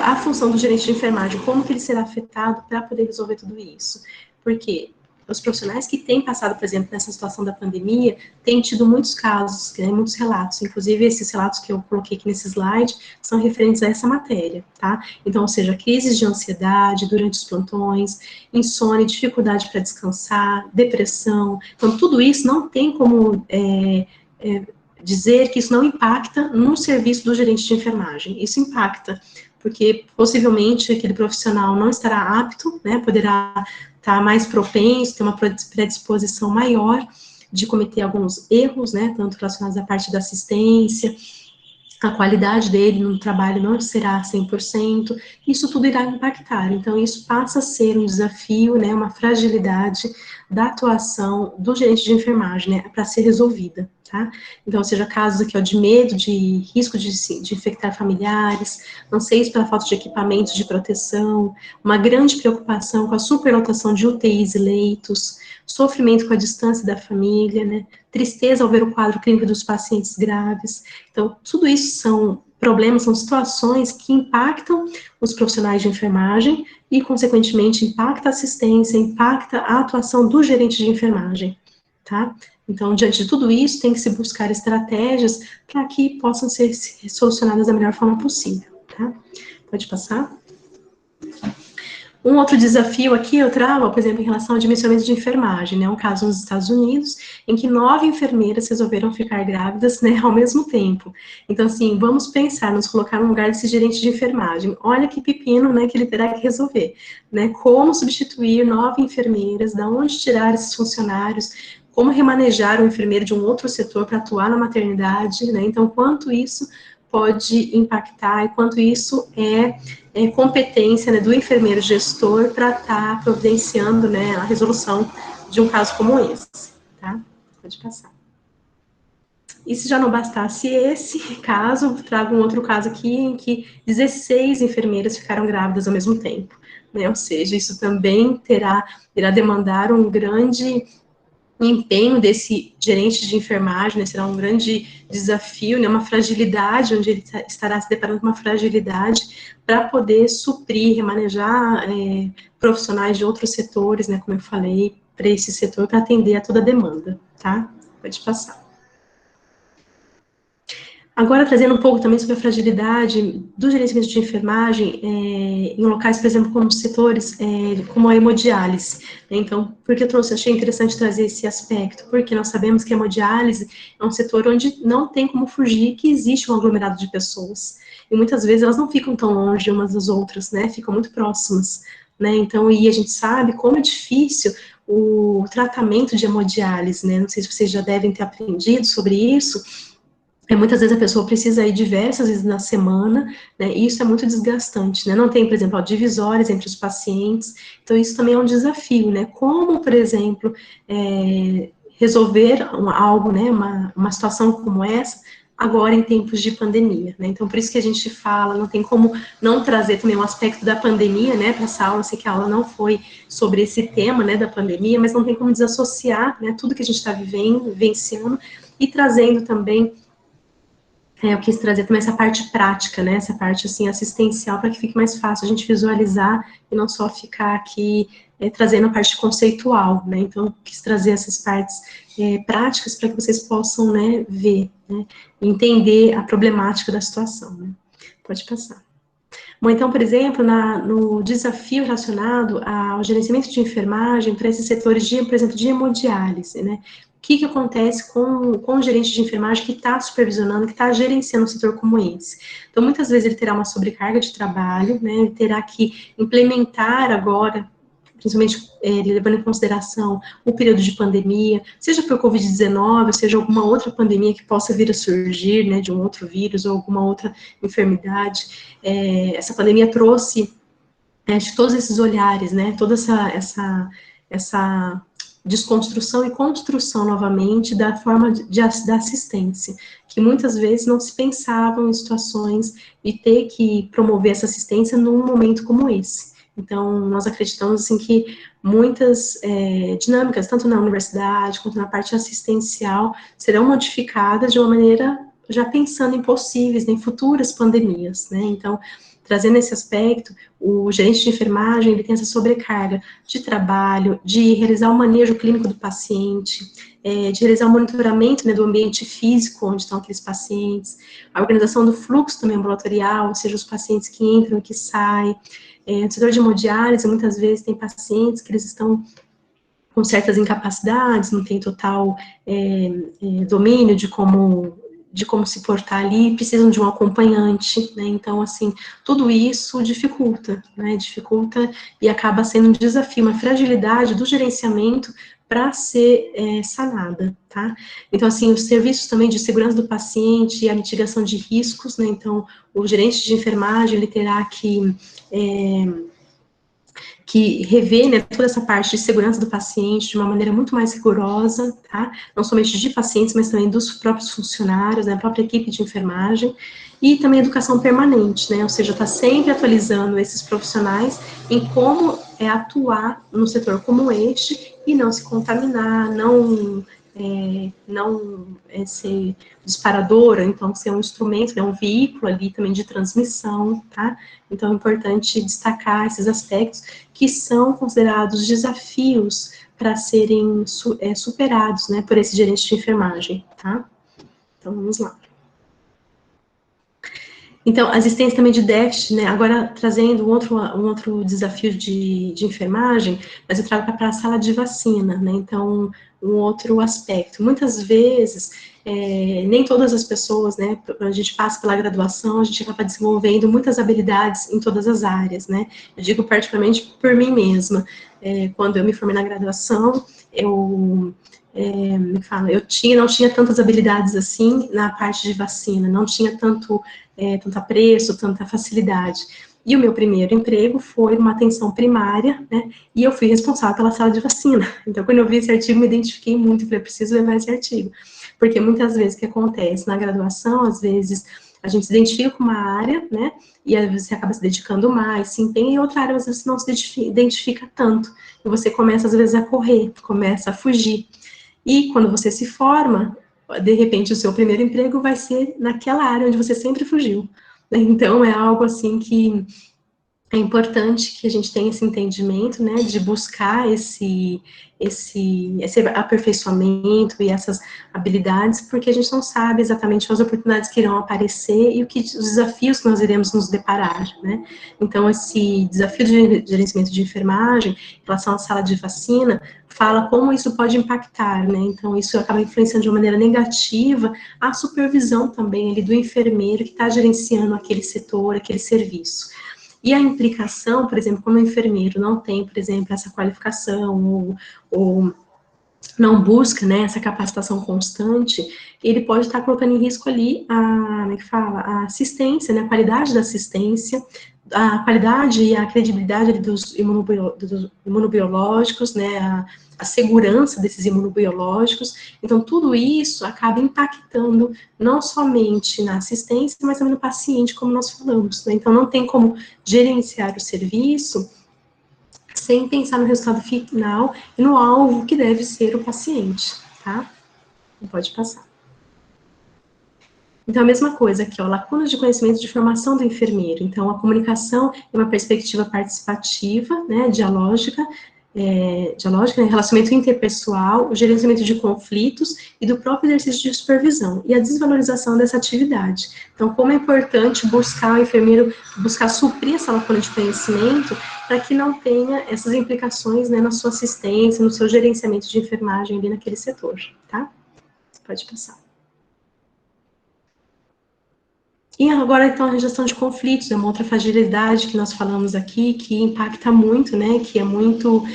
a função do gerente de enfermagem, como que ele será afetado para poder resolver tudo isso? Porque os profissionais que têm passado, por exemplo, nessa situação da pandemia, têm tido muitos casos, né, muitos relatos, inclusive esses relatos que eu coloquei aqui nesse slide, são referentes a essa matéria, tá? Então, ou seja, crises de ansiedade durante os plantões, insônia, dificuldade para descansar, depressão, então tudo isso não tem como dizer que isso não impacta no serviço do gerente de enfermagem, isso impacta, porque possivelmente aquele profissional não estará apto, né, poderá estar mais propenso, ter uma predisposição maior de cometer alguns erros, né, tanto relacionados à parte da assistência, a qualidade dele no trabalho não será 100%, isso tudo irá impactar, então isso passa a ser um desafio, né, uma fragilidade da atuação do gerente de enfermagem, né, para ser resolvida, tá? Então, ou seja, casos aqui, ó, de medo, de risco de infectar familiares, anseios pela falta de equipamentos de proteção, uma grande preocupação com a superlotação de UTIs e leitos, sofrimento com a distância da família, né, tristeza ao ver o quadro clínico dos pacientes graves. Então, tudo isso são problemas, são situações que impactam os profissionais de enfermagem e, consequentemente, impacta a assistência, impacta a atuação do gerente de enfermagem, tá? Então, diante de tudo isso, tem que se buscar estratégias para que possam ser solucionadas da melhor forma possível, tá? Pode passar. Um outro desafio aqui eu trago, por exemplo, em relação ao dimensionamento de enfermagem, né, um caso nos Estados Unidos, em que 9 enfermeiras resolveram ficar grávidas, né, ao mesmo tempo. Então, assim, vamos pensar, nos colocar no lugar desse gerente de enfermagem. Olha que pepino, né, que ele terá que resolver, né, como substituir 9 enfermeiras, da onde tirar esses funcionários, como remanejar o enfermeiro de um outro setor para atuar na maternidade, né, então, quanto isso pode impactar e quanto isso é competência, né, do enfermeiro gestor para estar providenciando, né, a resolução de um caso como esse, tá? Pode passar. E se já não bastasse esse caso, trago um outro caso aqui em que 16 enfermeiras ficaram grávidas ao mesmo tempo, né? Ou seja, isso também irá demandar um grande empenho desse gerente de enfermagem, né, será um grande desafio, né, uma fragilidade, onde ele estará se deparando com uma fragilidade para poder suprir, remanejar profissionais de outros setores, né, como eu falei, para esse setor, para atender a toda a demanda, tá? Pode passar. Agora, trazendo um pouco também sobre a fragilidade do gerenciamento de enfermagem em locais, por exemplo, como setores como a hemodiálise. Né? Então, por que eu achei interessante trazer esse aspecto? Porque nós sabemos que a hemodiálise é um setor onde não tem como fugir que existe um aglomerado de pessoas. E muitas vezes elas não ficam tão longe umas das outras, né? Ficam muito próximas. Né? Então, e a gente sabe como é difícil o tratamento de hemodiálise, né? Não sei se vocês já devem ter aprendido sobre isso. Muitas vezes a pessoa precisa ir diversas vezes na semana, né, e isso é muito desgastante, né, não tem, por exemplo, divisórias entre os pacientes, então isso também é um desafio, né, como, por exemplo, resolver algo, né, uma situação como essa, agora em tempos de pandemia, né? Então, por isso que a gente fala, não tem como não trazer também um aspecto da pandemia, né, para essa aula. Eu sei que a aula não foi sobre esse tema, né, da pandemia, mas não tem como desassociar, né, tudo que a gente está vivendo, vivenciando, e trazendo também, eu quis trazer também essa parte prática, né, essa parte, assim, assistencial, para que fique mais fácil a gente visualizar e não só ficar aqui trazendo a parte conceitual, né, então, quis trazer essas partes práticas para que vocês possam, né, ver, né, entender a problemática da situação, né. Pode passar. Bom, então, por exemplo, no desafio relacionado ao gerenciamento de enfermagem para esses setores de, por exemplo, de hemodiálise, né? O que acontece com o gerente de enfermagem que está supervisionando, que está gerenciando um setor como esse? Então, muitas vezes ele terá uma sobrecarga de trabalho, né? Ele terá que implementar agora, principalmente levando em consideração o período de pandemia, seja por Covid-19, seja alguma outra pandemia que possa vir a surgir, né, de um outro vírus ou alguma outra enfermidade. Essa pandemia trouxe de todos esses olhares, né, toda essa desconstrução e construção novamente da forma da assistência, que muitas vezes não se pensavam em situações de ter que promover essa assistência num momento como esse. Então, nós acreditamos, assim, que muitas dinâmicas, tanto na universidade quanto na parte assistencial, serão modificadas de uma maneira já pensando em possíveis, em futuras pandemias, né? Então, trazendo esse aspecto, o gerente de enfermagem, ele tem essa sobrecarga de trabalho, de realizar o manejo clínico do paciente, de realizar o monitoramento, né, do ambiente físico onde estão aqueles pacientes, a organização do fluxo também ambulatorial, ou seja, os pacientes que entram e que saem. No setor de hemodiálise, muitas vezes tem pacientes que eles estão com certas incapacidades, não tem total domínio de como se portar ali, precisam de um acompanhante, né, então, assim, tudo isso dificulta, né, e acaba sendo um desafio, uma fragilidade do gerenciamento para ser sanada, tá? Então, assim, os serviços também de segurança do paciente e a mitigação de riscos, né, então, o gerente de enfermagem, ele terá que rever, né, toda essa parte de segurança do paciente de uma maneira muito mais rigorosa, tá? Não somente de pacientes, mas também dos próprios funcionários, da própria equipe de enfermagem, e também educação permanente, né? Ou seja, está sempre atualizando esses profissionais em como atuar num setor como este e não se contaminar, não ser disparadora, então ser um instrumento, né, um veículo ali também de transmissão, tá? Então é importante destacar esses aspectos que são considerados desafios para serem superados, né, por esse gerente de enfermagem, tá? Então vamos lá. Então, a existência também de déficit, né, agora trazendo um outro desafio de enfermagem, mas eu trago para a sala de vacina, né, então, um outro aspecto. Muitas vezes, nem todas as pessoas, né, a gente passa pela graduação, a gente acaba desenvolvendo muitas habilidades em todas as áreas, né, eu digo particularmente por mim mesma, quando eu me formei na graduação, eu não tinha tantas habilidades assim na parte de vacina, não tinha tanto apreço, tanta facilidade. E o meu primeiro emprego foi uma atenção primária, né, e eu fui responsável pela sala de vacina. Então, quando eu vi esse artigo, me identifiquei muito, falei, preciso levar esse artigo. Porque muitas vezes o que acontece na graduação, às vezes, a gente se identifica com uma área, né, e às vezes você acaba se dedicando mais, se empenha, e outra área, às vezes, não se identifica tanto. E você começa, às vezes, a correr, começa a fugir. E quando você se forma, de repente o seu primeiro emprego vai ser naquela área onde você sempre fugiu. Então é algo assim que é importante que a gente tenha esse entendimento, né, de buscar esse aperfeiçoamento e essas habilidades, porque a gente não sabe exatamente as oportunidades que irão aparecer e os desafios que nós iremos nos deparar, né. Então, esse desafio de gerenciamento de enfermagem, em relação à sala de vacina, fala como isso pode impactar, né, então isso acaba influenciando de uma maneira negativa a supervisão também ali do enfermeiro que está gerenciando aquele setor, aquele serviço. E a implicação, por exemplo, quando o enfermeiro não tem, por exemplo, essa qualificação ou não busca, né, essa capacitação constante, ele pode estar colocando em risco ali a assistência, né, a qualidade da assistência a qualidade e a credibilidade dos imunobiológicos, né, a segurança desses imunobiológicos. Então, tudo isso acaba impactando não somente na assistência, mas também no paciente, como nós falamos, né? Então, não tem como gerenciar o serviço sem pensar no resultado final e no alvo que deve ser o paciente, tá? Pode passar. Então, a mesma coisa aqui, ó, lacunas de conhecimento de formação do enfermeiro. Então, a comunicação é uma perspectiva participativa, né, dialógica, né, relacionamento interpessoal, o gerenciamento de conflitos e do próprio exercício de supervisão, e a desvalorização dessa atividade. Então, como é importante buscar o enfermeiro, buscar suprir essa lacuna de conhecimento, para que não tenha essas implicações, né, na sua assistência, no seu gerenciamento de enfermagem ali naquele setor, tá? Pode passar. E agora, então, a gestão de conflitos, é uma outra fragilidade que nós falamos aqui, que impacta muito, né, que é muito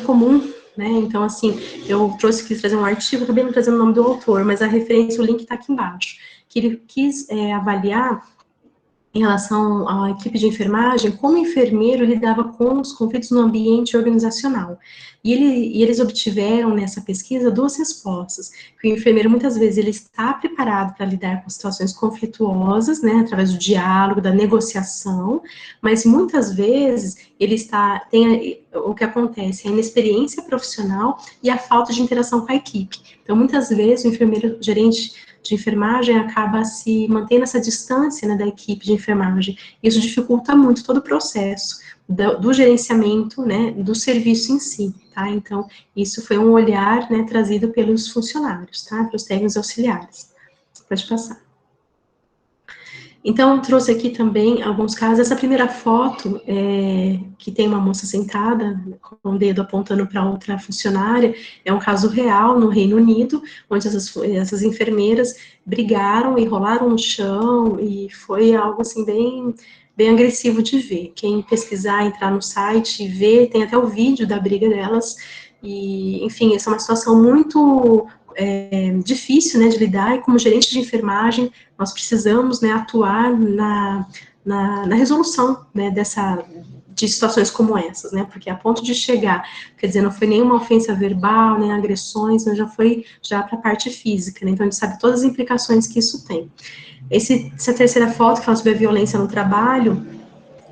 comum, né, então, assim, eu quis trazer um artigo, acabei não trazendo o nome do autor, mas a referência, o link está aqui embaixo, que ele quis avaliar, em relação à equipe de enfermagem, como o enfermeiro lidava com os conflitos no ambiente organizacional. E eles obtiveram nessa pesquisa 2 respostas, que o enfermeiro, muitas vezes, ele está preparado para lidar com situações conflituosas, né, através do diálogo, da negociação, mas muitas vezes o que acontece, a inexperiência profissional e a falta de interação com a equipe. Então, muitas vezes, o enfermeiro, gerente de enfermagem acaba se mantendo essa distância, né, da equipe de enfermagem. Isso dificulta muito todo o processo do gerenciamento, né, do serviço em si, tá? Então, isso foi um olhar, né, trazido pelos funcionários, tá? Pelos técnicos auxiliares. Pode passar. Então, eu trouxe aqui também alguns casos. Essa primeira foto, que tem uma moça sentada, com o dedo apontando para outra funcionária, é um caso real no Reino Unido, onde essas enfermeiras brigaram e rolaram no chão, e foi algo, assim, bem agressivo de ver. Quem pesquisar, entrar no site e ver, tem até o vídeo da briga delas, e, enfim, essa é uma situação muito difícil, né, de lidar, e como gerente de enfermagem, nós precisamos, né, atuar na resolução, né, de situações como essas, né, porque a ponto de chegar, quer dizer, não foi nenhuma ofensa verbal, nem agressões, mas já foi para a parte física, né, então a gente sabe todas as implicações que isso tem. Essa terceira foto, que fala sobre a violência no trabalho,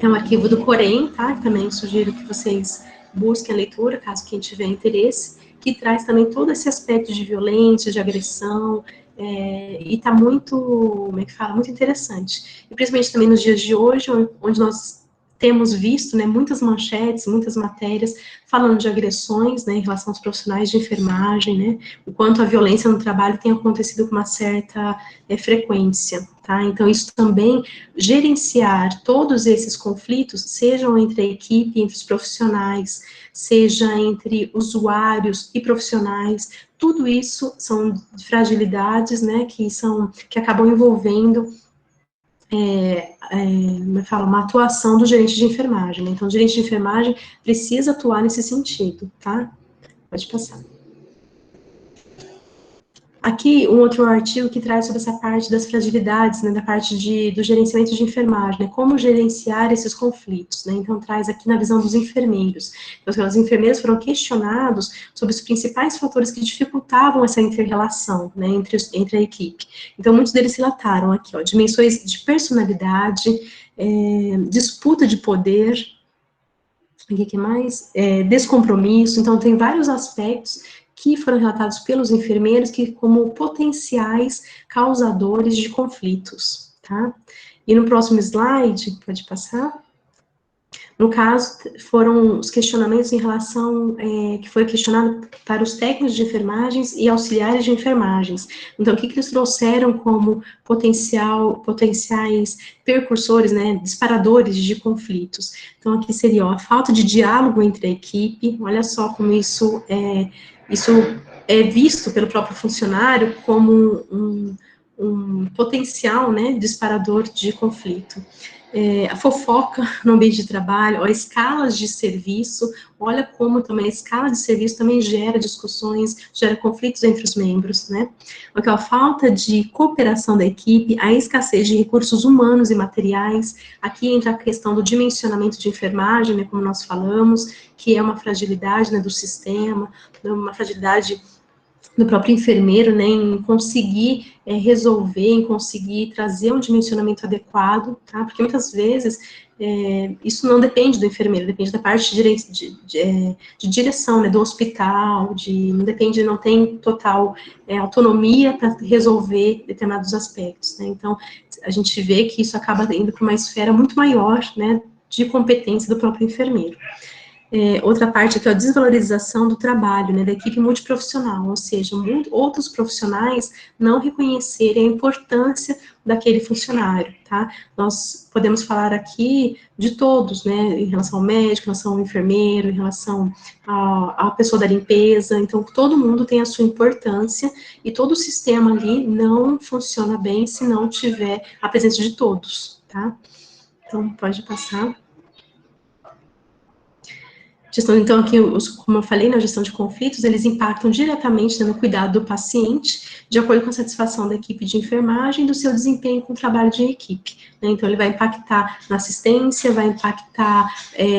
é um arquivo do Corém, tá, também sugiro que vocês busquem a leitura, caso quem tiver interesse, que traz também todo esse aspecto de violência, de agressão, e está muito, como é que fala, muito interessante. E principalmente também nos dias de hoje, onde nós temos visto, né, muitas manchetes, muitas matérias falando de agressões, né, em relação aos profissionais de enfermagem, né, o quanto a violência no trabalho tem acontecido com uma certa frequência, tá? Então, isso também, gerenciar todos esses conflitos, sejam entre a equipe, entre os profissionais, seja entre usuários e profissionais, tudo isso são fragilidades, né, que acabam envolvendo uma atuação do gerente de enfermagem, né? Então, o gerente de enfermagem precisa atuar nesse sentido, tá? Pode passar. Aqui, um outro artigo que traz sobre essa parte das fragilidades, né, da parte do gerenciamento de enfermagem, né, como gerenciar esses conflitos, né, então traz aqui na visão dos enfermeiros. Então, os enfermeiros foram questionados sobre os principais fatores que dificultavam essa inter-relação, né, entre a equipe. Então, muitos deles relataram aqui, ó, dimensões de personalidade, disputa de poder, o que mais? Descompromisso, então tem vários aspectos que foram relatados pelos enfermeiros como potenciais causadores de conflitos, tá? E no próximo slide, pode passar? No caso, foram os questionamentos em relação, que foi questionado para os técnicos de enfermagens e auxiliares de enfermagens. Então, o que eles trouxeram como potenciais percursores, né, disparadores de conflitos? Então, aqui seria, ó, a falta de diálogo entre a equipe, olha só como isso é visto pelo próprio funcionário como um potencial, né, disparador de conflito. A fofoca no ambiente de trabalho, as escalas de serviço, olha como também a escala de serviço também gera discussões, gera conflitos entre os membros, né? A falta de cooperação da equipe, a escassez de recursos humanos e materiais, aqui entra a questão do dimensionamento de enfermagem, né, como nós falamos, que é uma fragilidade, né, do sistema, uma fragilidade do próprio enfermeiro, né, em conseguir resolver, em conseguir trazer um dimensionamento adequado, tá? Porque muitas vezes isso não depende do enfermeiro, depende da parte de direção, né, do hospital, não depende, não tem total autonomia para resolver determinados aspectos, né? Então, a gente vê que isso acaba indo para uma esfera muito maior, né, de competência do próprio enfermeiro. Outra parte aqui é a desvalorização do trabalho, né, da equipe multiprofissional, ou seja, outros profissionais não reconhecerem a importância daquele funcionário, tá? Nós podemos falar aqui de todos, né, em relação ao médico, em relação ao enfermeiro, em relação à pessoa da limpeza, então todo mundo tem a sua importância e todo o sistema ali não funciona bem se não tiver a presença de todos, tá? Então, pode passar. Então, aqui, como eu falei, na gestão de conflitos, eles impactam diretamente no cuidado do paciente, de acordo com a satisfação da equipe de enfermagem e do seu desempenho com o trabalho de equipe, né? Então, ele vai impactar na assistência, vai impactar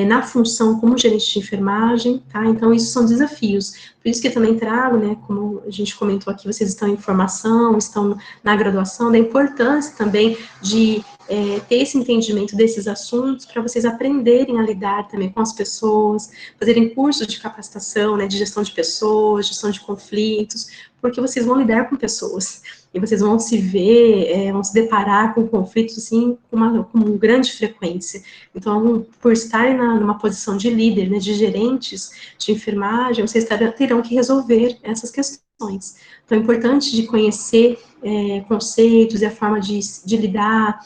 na função como gerente de enfermagem, tá? Então, isso são desafios. Por isso que eu também trago, né, como a gente comentou aqui, vocês estão em formação, estão na graduação, da importância também de ter esse entendimento desses assuntos para vocês aprenderem a lidar também com as pessoas, fazerem cursos de capacitação, né, de gestão de pessoas, gestão de conflitos, porque vocês vão lidar com pessoas, e vocês vão se ver, vão se deparar com conflitos, assim, com grande frequência. Então, por estarem numa posição de líder, né, de gerentes de enfermagem, vocês terão que resolver essas questões. Então, é importante de conhecer conceitos e a forma de lidar,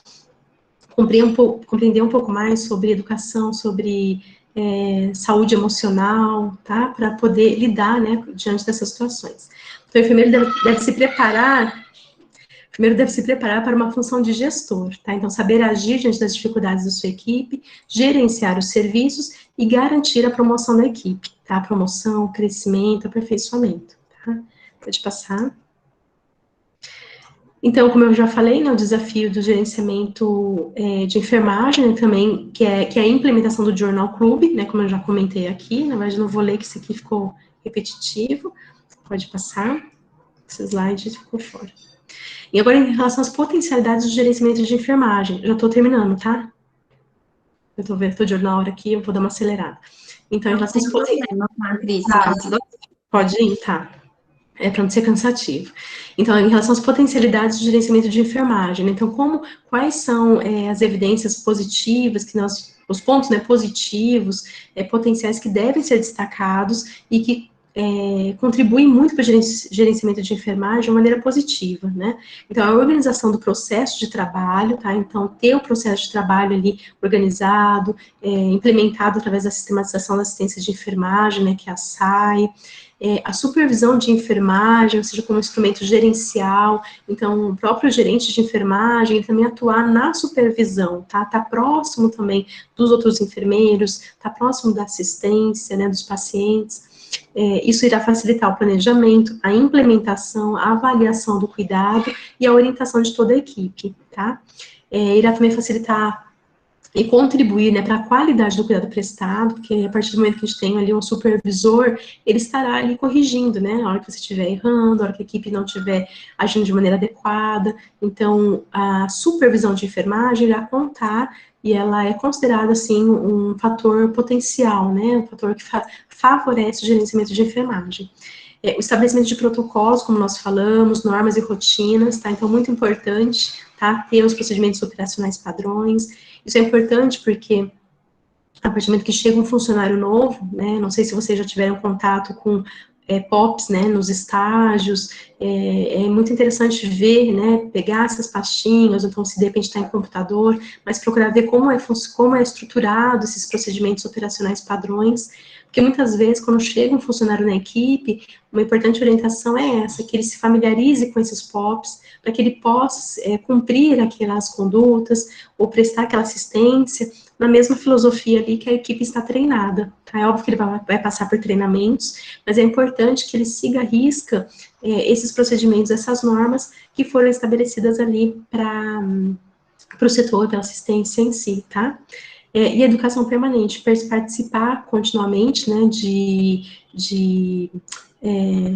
compreender um pouco mais sobre educação, sobre saúde emocional, tá? Para poder lidar, né, diante dessas situações. Então, o enfermeiro deve se preparar, para uma função de gestor, tá? Então, saber agir diante das dificuldades da sua equipe, gerenciar os serviços e garantir a promoção da equipe, tá? Promoção, crescimento, aperfeiçoamento, tá? Pode passar. Então, como eu já falei, né, o desafio do gerenciamento de enfermagem, né, também, que é a implementação do Journal Club, né, como eu já comentei aqui, na verdade não vou ler que isso aqui ficou repetitivo, pode passar, esse slide ficou fora. E agora, em relação às potencialidades do gerenciamento de enfermagem, já estou terminando, tá? Eu estou de olho na hora aqui, eu vou dar uma acelerada. Então, em relação às potencialidades... Pode ir? Tá. Para não ser cansativo. Então, em relação às potencialidades do gerenciamento de enfermagem, né? Então, quais são as evidências positivas, os pontos, né, positivos, potenciais que devem ser destacados e que contribuem muito para o gerenciamento de enfermagem de uma maneira positiva, né? Então, a organização do processo de trabalho, tá? Então, ter o processo de trabalho ali organizado, implementado através da sistematização da assistência de enfermagem, né, que é a SAI, a supervisão de enfermagem, ou seja, como instrumento gerencial, então, o próprio gerente de enfermagem também atuar na supervisão, tá? Tá próximo também dos outros enfermeiros, tá próximo da assistência, né, dos pacientes. Isso irá facilitar o planejamento, a implementação, a avaliação do cuidado e a orientação de toda a equipe, tá? Irá também facilitar e contribuir, né, para a qualidade do cuidado prestado, porque a partir do momento que a gente tem ali um supervisor, ele estará ali corrigindo, né, na hora que você estiver errando, na hora que a equipe não estiver agindo de maneira adequada. Então, a supervisão de enfermagem irá contar, e ela é considerada, assim, um fator potencial, né, um fator que favorece o gerenciamento de enfermagem. O estabelecimento de protocolos, como nós falamos, normas e rotinas, tá? Então, muito importante, tá? Ter os procedimentos operacionais padrões. Isso é importante porque, a partir do momento que chega um funcionário novo, né? Não sei se vocês já tiveram contato com POPs, né, nos estágios. É muito interessante ver, né, pegar essas pastinhas, então se de repente está em computador, mas procurar ver como é estruturado esses procedimentos operacionais padrões, porque muitas vezes, quando chega um funcionário na equipe, uma importante orientação é essa, que ele se familiarize com esses POPs, para que ele possa cumprir aquelas condutas, ou prestar aquela assistência, na mesma filosofia ali que a equipe está treinada, tá? É óbvio que ele vai passar por treinamentos, mas é importante que ele siga à risca esses procedimentos, essas normas que foram estabelecidas ali para o setor da assistência em si, tá? E educação permanente, participar continuamente, né, de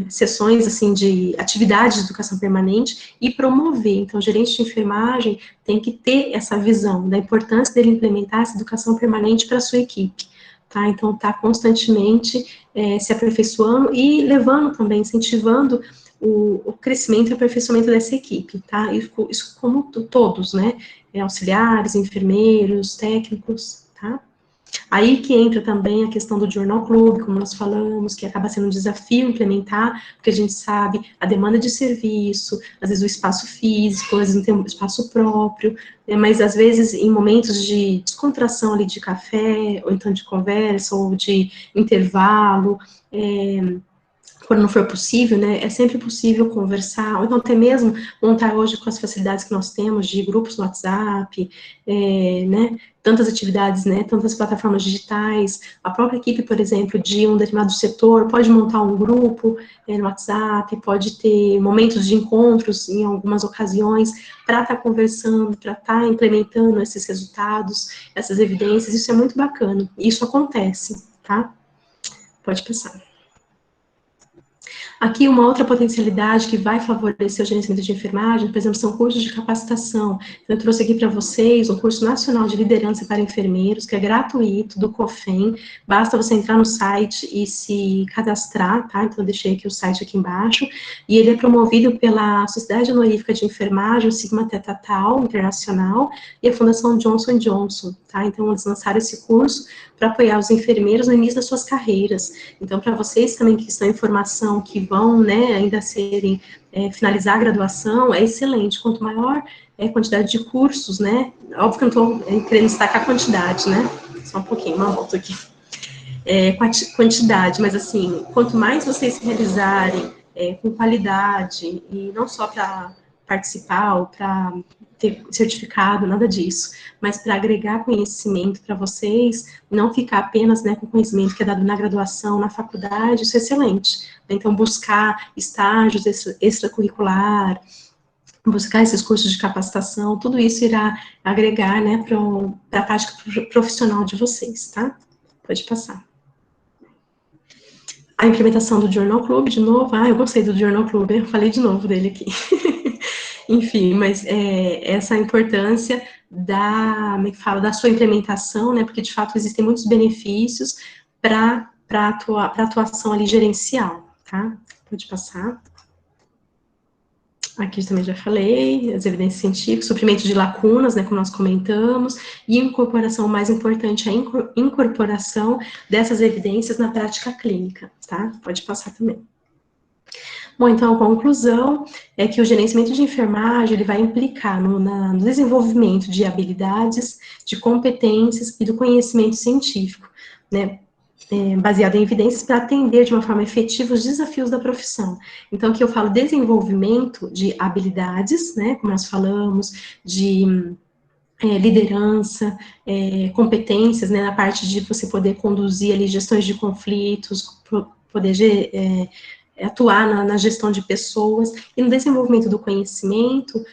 sessões, assim, de atividades de educação permanente e promover. Então, o gerente de enfermagem tem que ter essa visão da importância dele implementar essa educação permanente para a sua equipe, tá? Então, tá constantemente se aperfeiçoando e levando também, incentivando o crescimento e aperfeiçoamento dessa equipe, tá? Isso como todos, né? Auxiliares, enfermeiros, técnicos, tá? Aí que entra também a questão do Journal Club, como nós falamos, que acaba sendo um desafio implementar, porque a gente sabe a demanda de serviço, às vezes o espaço físico, às vezes não tem um espaço próprio, mas às vezes em momentos de descontração ali de café, ou então de conversa, ou de intervalo, quando não for possível, né, é sempre possível conversar, ou então até mesmo montar hoje com as facilidades que nós temos de grupos no WhatsApp, né, tantas atividades, né, tantas plataformas digitais, a própria equipe, por exemplo, de um determinado setor pode montar um grupo no WhatsApp, pode ter momentos de encontros em algumas ocasiões para estar conversando, para estar implementando esses resultados, essas evidências, isso é muito bacana, isso acontece, tá? Pode passar. Aqui, uma outra potencialidade que vai favorecer o gerenciamento de enfermagem, por exemplo, são cursos de capacitação. Então, eu trouxe aqui para vocês um curso nacional de liderança para enfermeiros, que é gratuito, do COFEM. Basta você entrar no site e se cadastrar, tá? Então, eu deixei aqui o site aqui embaixo. E ele é promovido pela Sociedade Honorífica de Enfermagem, o Sigma Theta Tau Internacional, e a Fundação Johnson & Johnson, tá? Então, eles lançaram esse curso para apoiar os enfermeiros no início das suas carreiras. Então, para vocês também que estão em formação, que vão, né, ainda serem, finalizar a graduação, é excelente. Quanto maior a quantidade de cursos, né, óbvio que eu não estou querendo destacar a quantidade, né, só um pouquinho, uma volta aqui. Quantidade, mas assim, quanto mais vocês se realizarem com qualidade, e não só para participar ou para ter certificado, nada disso, mas para agregar conhecimento para vocês, não ficar apenas, né, com o conhecimento que é dado na graduação, na faculdade, isso é excelente. Então, buscar estágios extracurricular, buscar esses cursos de capacitação, tudo isso irá agregar, né, para a prática profissional de vocês, tá? Pode passar. A implementação do Journal Club, de novo, eu gostei do Journal Club, eu falei de novo dele aqui. Enfim, mas essa importância da sua implementação, né, porque de fato existem muitos benefícios para atuação ali gerencial, tá? Pode passar. Aqui também já falei, as evidências científicas, suprimento de lacunas, né, como nós comentamos, e incorporação, mais importante, a incorporação dessas evidências na prática clínica, tá? Pode passar também. Bom, então, a conclusão é que o gerenciamento de enfermagem, ele vai implicar no desenvolvimento de habilidades, de competências e do conhecimento científico, né, baseado em evidências para atender de uma forma efetiva os desafios da profissão. Então, aqui eu falo desenvolvimento de habilidades, né, como nós falamos, de liderança, competências, né, na parte de você poder conduzir ali gestões de conflitos, poder atuar na gestão de pessoas, e no desenvolvimento do conhecimento,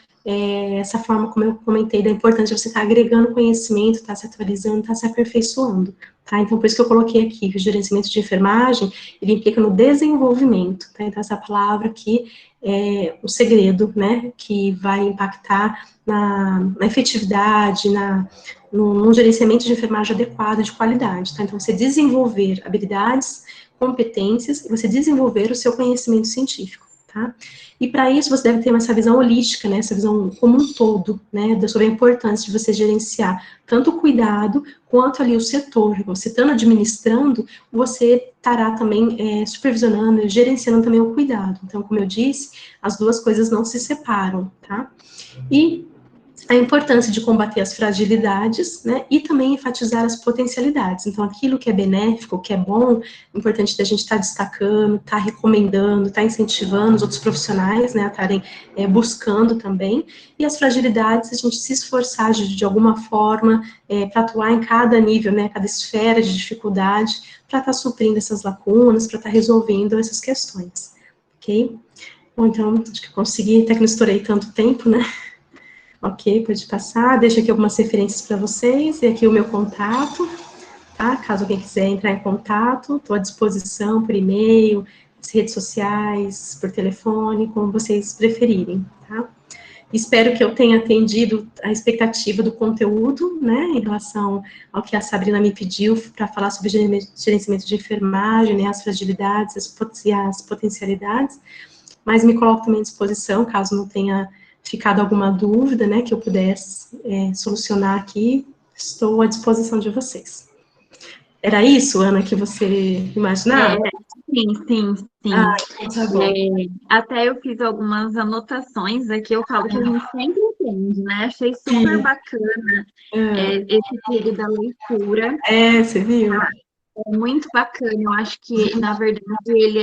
essa forma, como eu comentei, da importância de você estar agregando conhecimento, estar se atualizando, estar se aperfeiçoando, tá? Então, por isso que eu coloquei aqui que o gerenciamento de enfermagem, ele implica no desenvolvimento, tá? Então, essa palavra aqui é o segredo, né, que vai impactar na efetividade, no gerenciamento de enfermagem adequado, de qualidade, tá? Então, você desenvolver habilidades, competências, e você desenvolver o seu conhecimento científico, tá? E para isso você deve ter essa visão holística, né, essa visão como um todo, né, sobre a importância de você gerenciar tanto o cuidado quanto ali o setor. Você estando administrando, você estará também supervisionando, gerenciando também o cuidado. Então, como eu disse, as duas coisas não se separam, tá? E a importância de combater as fragilidades, né, e também enfatizar as potencialidades. Então, aquilo que é benéfico, que é bom, é importante da gente estar destacando, estar recomendando, estar incentivando os outros profissionais, né, a estarem buscando também, e as fragilidades, a gente se esforçar de alguma forma para atuar em cada nível, né, cada esfera de dificuldade, para estar suprindo essas lacunas, para estar resolvendo essas questões, ok? Bom, então, acho que consegui, até que não estourei tanto tempo, né? Ok, pode passar. Deixo aqui algumas referências para vocês. E aqui o meu contato, tá? Caso alguém quiser entrar em contato, estou à disposição por e-mail, redes sociais, por telefone, como vocês preferirem, tá? Espero que eu tenha atendido a expectativa do conteúdo, né, em relação ao que a Sabrina me pediu para falar sobre gerenciamento de enfermagem, né, as fragilidades e as potencialidades, mas me coloco também à disposição, caso não tenha ficado alguma dúvida, né, que eu pudesse solucionar aqui, estou à disposição de vocês. Era isso, Ana, que você imaginava? Sim. Ah, tá bom. Até eu fiz algumas anotações aqui, eu falo que a gente sempre entende, né? Achei super bacana esse período da leitura. Você viu? É muito bacana, eu acho que, na verdade, ele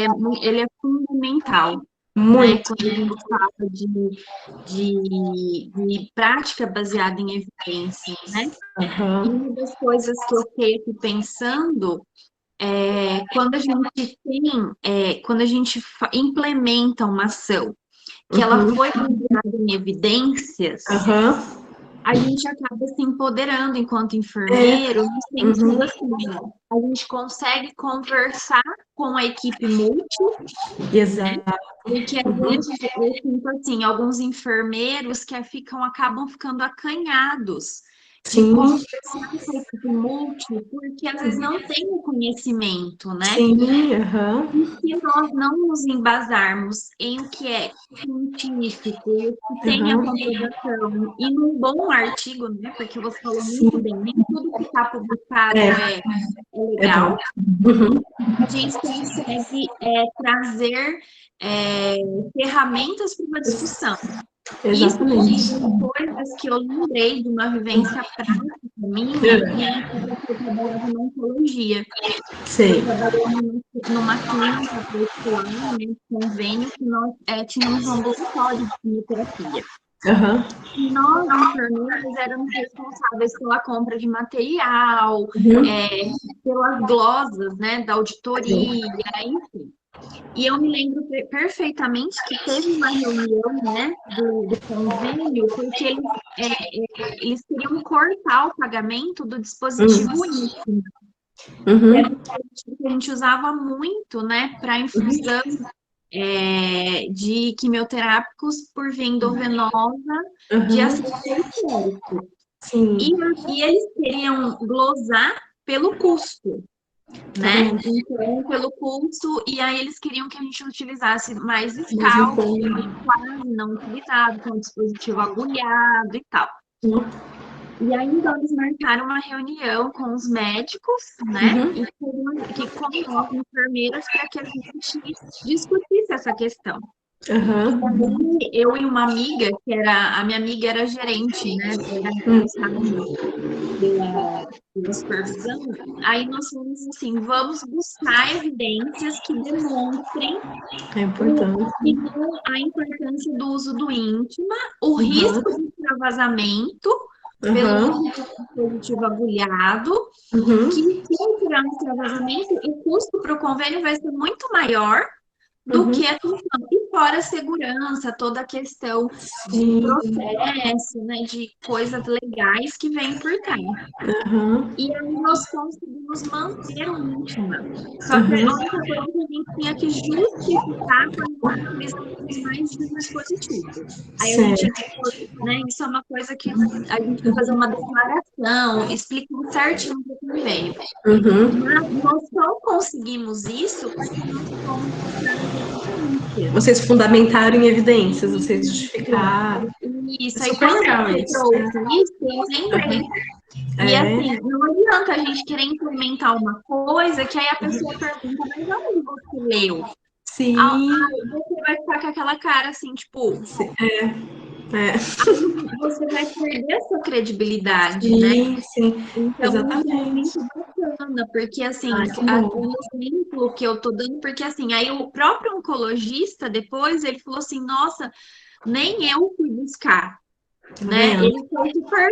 é fundamental, né? Muito. Quando a gente fala de prática baseada em evidência, né? E Uhum. uma das coisas que eu fiquei aqui pensando quando a gente quando a gente implementa uma ação que ela Uhum. foi baseada em evidências, Uhum. a gente acaba se empoderando enquanto enfermeiro, no sentido Uhum. assim, a gente consegue conversar com a equipe multi, né? Exato. Porque às vezes eu sinto assim, alguns enfermeiros que acabam ficando acanhados de Sim, conversar com a equipe multi, porque às vezes não tem o conhecimento, né? sim, uhum. E se nós não nos embasarmos em o que é científico e o que tem a Uhum. comprovação, e num bom artigo, né? Porque você falou muito Sim, bem, nem tudo que está publicado é, é é bom. legal, Uhum. a gente consegue trazer é, ferramentas para uma discussão. Isso foi Exatamente. uma das coisas que eu lembrei de uma vivência prática minha na época que eu trabalhava na oncologia. Eu Sei. trabalhei numa clínica particular, né, convênio, que nós tínhamos um ambulatório de quimioterapia. Uhum. E nós, enfermeiros, éramos responsáveis pela compra de material, Uhum. pelas glosas, né, da Sim. auditoria, enfim. E eu me lembro perfeitamente que teve uma reunião, né, do convênio, porque eles queriam cortar o pagamento do Uhum. dispositivo íntimo. Era um Uhum. dispositivo que a gente usava muito, né, para infusão de quimioterápicos por via endovenosa de Uhum. ácido sulfúrico. E, Sim, e eles queriam glosar pelo custo, tá né? vendo? Então, pelo custo, e aí eles queriam que a gente utilizasse mais Mas Scout, então, que quase não utilizado, com dispositivo agulhado e tal. E aí, então, eles marcaram uma reunião com os médicos, né? uhum. E com nós, enfermeiras, para que a gente discutisse essa questão. E Uhum. aí, eu e uma amiga, a minha amiga era gerente, né? Era responsável pela supervisão. Aí nós falamos assim, vamos buscar evidências que demonstrem É importante. a importância do uso do íntima, o Uhum. risco de extravasamento pelo Uhum. uso do dispositivo agulhado, que Uhum. se eu tirar um extravasamento, o custo para o convênio vai ser muito maior do Uhum. que a questão. E fora a segurança, toda a questão de Sim. processo, né, de coisas legais que vêm por trás. Uhum. E aí nós conseguimos manter o íntima. Só que a Uhum. única coisa é que a gente tinha que justificar quando nós utilizávamos mais de um dispositivo. Aí a gente, Certo. né, isso é uma coisa que a gente vai fazer uma declaração, explicando certinho o convênio. Uhum. Mas nós só conseguimos isso porque nós fomos buscar as evidências. Vocês fundamentaram em evidências, vocês justificaram. Isso, É aí super quando legal você isso. trouxe isso, eu lembrei. E assim, não adianta a gente querer implementar uma coisa que aí a pessoa pergunta, mas onde você leu? Sim. Aí você vai ficar com aquela cara assim, tipo, aí você vai perder a sua credibilidade, né? Sim, Então, isso é exatamente. muito bacana, porque assim, Que bom. o exemplo que eu tô dando, porque assim, aí o próprio oncologista, depois, ele falou assim, nossa, nem eu fui buscar. Tá Né? vendo? Ele foi super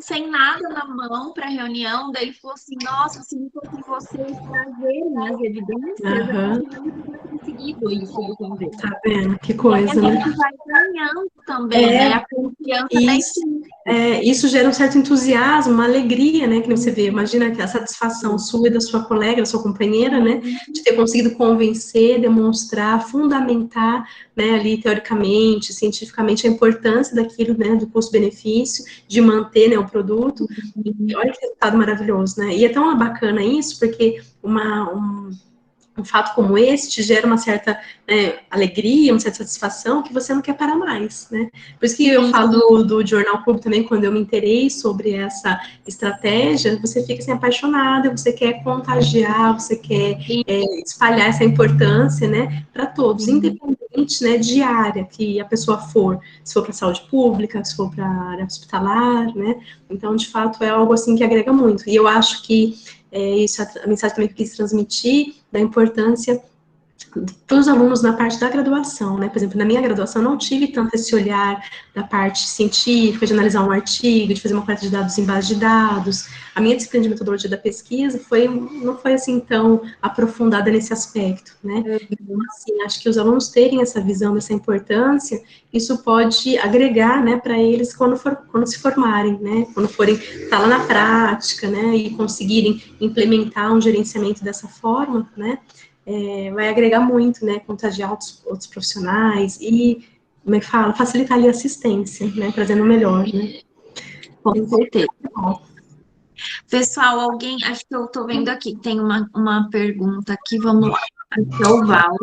sem nada na mão para a reunião, daí ele falou assim, nossa, se não fosse vocês trazerem as evidências, a Aham. gente não teria conseguido isso do convênio. Tá vendo? Que E aí a coisa, né? gente vai ganhando também, né? A confiança da Isso, equipe. isso gera um certo entusiasmo, uma alegria, né? Que nem você vê, imagina que a satisfação sua e da sua colega, da sua companheira, né? De ter conseguido convencer, demonstrar, fundamentar, né? Ali, teoricamente, cientificamente, a importância daquilo, né? Do custo-benefício, de manter, né? O produto. E olha que resultado maravilhoso, né? E é tão bacana isso, porque um fato como esse te gera uma certa alegria, uma certa satisfação que você não quer parar mais, né? Por isso que eu falo do Jornal Clube também, quando eu me interei sobre essa estratégia, você fica assim, apaixonada, você quer contagiar, você quer espalhar essa importância, né, para todos, independente, né, de área que a pessoa for, se for para a saúde pública, se for para a área hospitalar, né? Então, de fato, é algo assim que agrega muito. E eu acho que isso a mensagem também que eu quis transmitir, da importância para os alunos na parte da graduação, né? Por exemplo, na minha graduação eu não tive tanto esse olhar da parte científica, de analisar um artigo, de fazer uma coleta de dados em base de dados. A minha disciplina de metodologia da pesquisa não foi assim tão aprofundada nesse aspecto, né? Então, assim, acho que os alunos terem essa visão dessa importância, isso pode agregar, né, para eles quando se formarem, né? Quando forem estar lá na prática, né? E conseguirem implementar um gerenciamento dessa forma, né? Vai agregar muito, né, contagiar outros profissionais e, como é que fala, facilitar ali a assistência, né, trazendo o melhor, né. Com certeza. Pessoal, acho que eu tô vendo aqui, tem uma pergunta aqui, vamos lá. Aqui é o Val.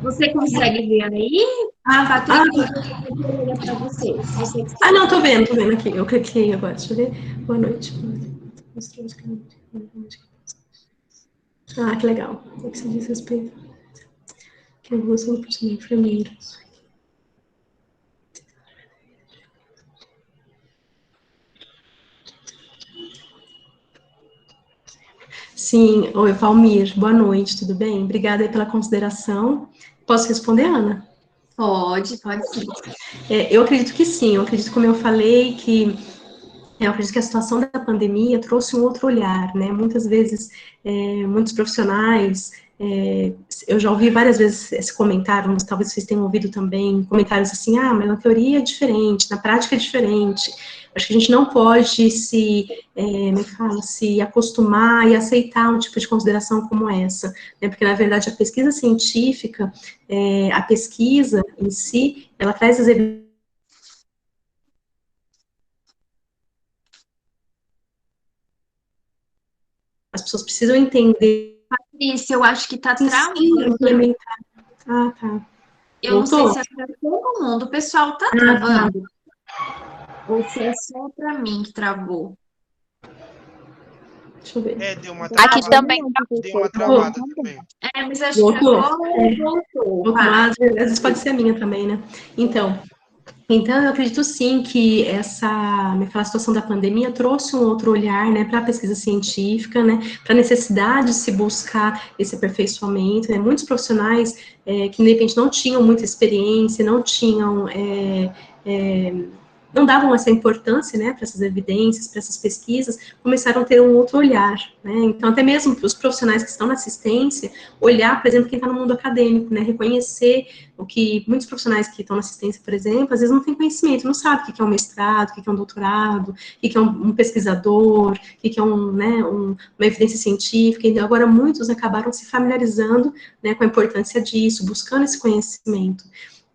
Você consegue ver aí? Patrícia, eu vou ler para você, se você quiser. Não, tô vendo aqui, eu cliquei agora, deixa eu ver. Boa noite. Que legal. O que você diz a respeito? Que eu vou ser um profissional enfermeiro. Sim, oi, Valmir, boa noite, tudo bem? Obrigada aí pela consideração. Posso responder, Ana? Pode sim. Eu acredito que sim, eu acredito, como eu falei, que eu acredito que a situação da pandemia trouxe um outro olhar, né? Muitas vezes, muitos profissionais, eu já ouvi várias vezes esse comentário, mas talvez vocês tenham ouvido também, comentários assim, mas na teoria é diferente, na prática é diferente. Acho que a gente não pode se acostumar e aceitar um tipo de consideração como essa, né? Porque, na verdade, a pesquisa científica, a pesquisa em si, ela traz as evidências. As pessoas precisam entender. Patrícia, eu acho que tá travando. Implementar. Tá. Eu não sei Voltou? se é para todo mundo. O pessoal tá travando. Ou se é só para mim que travou. Deixa eu ver. Deu uma Aqui travada. também. Deu uma travada também. Mas acho que agora voltou. Às vezes pode ser a minha também, né? Então, eu acredito sim que a situação da pandemia trouxe um outro olhar, né, para a pesquisa científica, né, para a necessidade de se buscar esse aperfeiçoamento, né, muitos profissionais que, de repente, não tinham muita experiência, não tinham, não davam essa importância, né, para essas evidências, para essas pesquisas, começaram a ter um outro olhar, né, então até mesmo os profissionais que estão na assistência, olhar, por exemplo, quem está no mundo acadêmico, né, reconhecer o que muitos profissionais que estão na assistência, por exemplo, às vezes não têm conhecimento, não sabe o que é um mestrado, o que é um doutorado, o que é um pesquisador, o que é uma evidência científica, e agora muitos acabaram se familiarizando, né, com a importância disso, buscando esse conhecimento.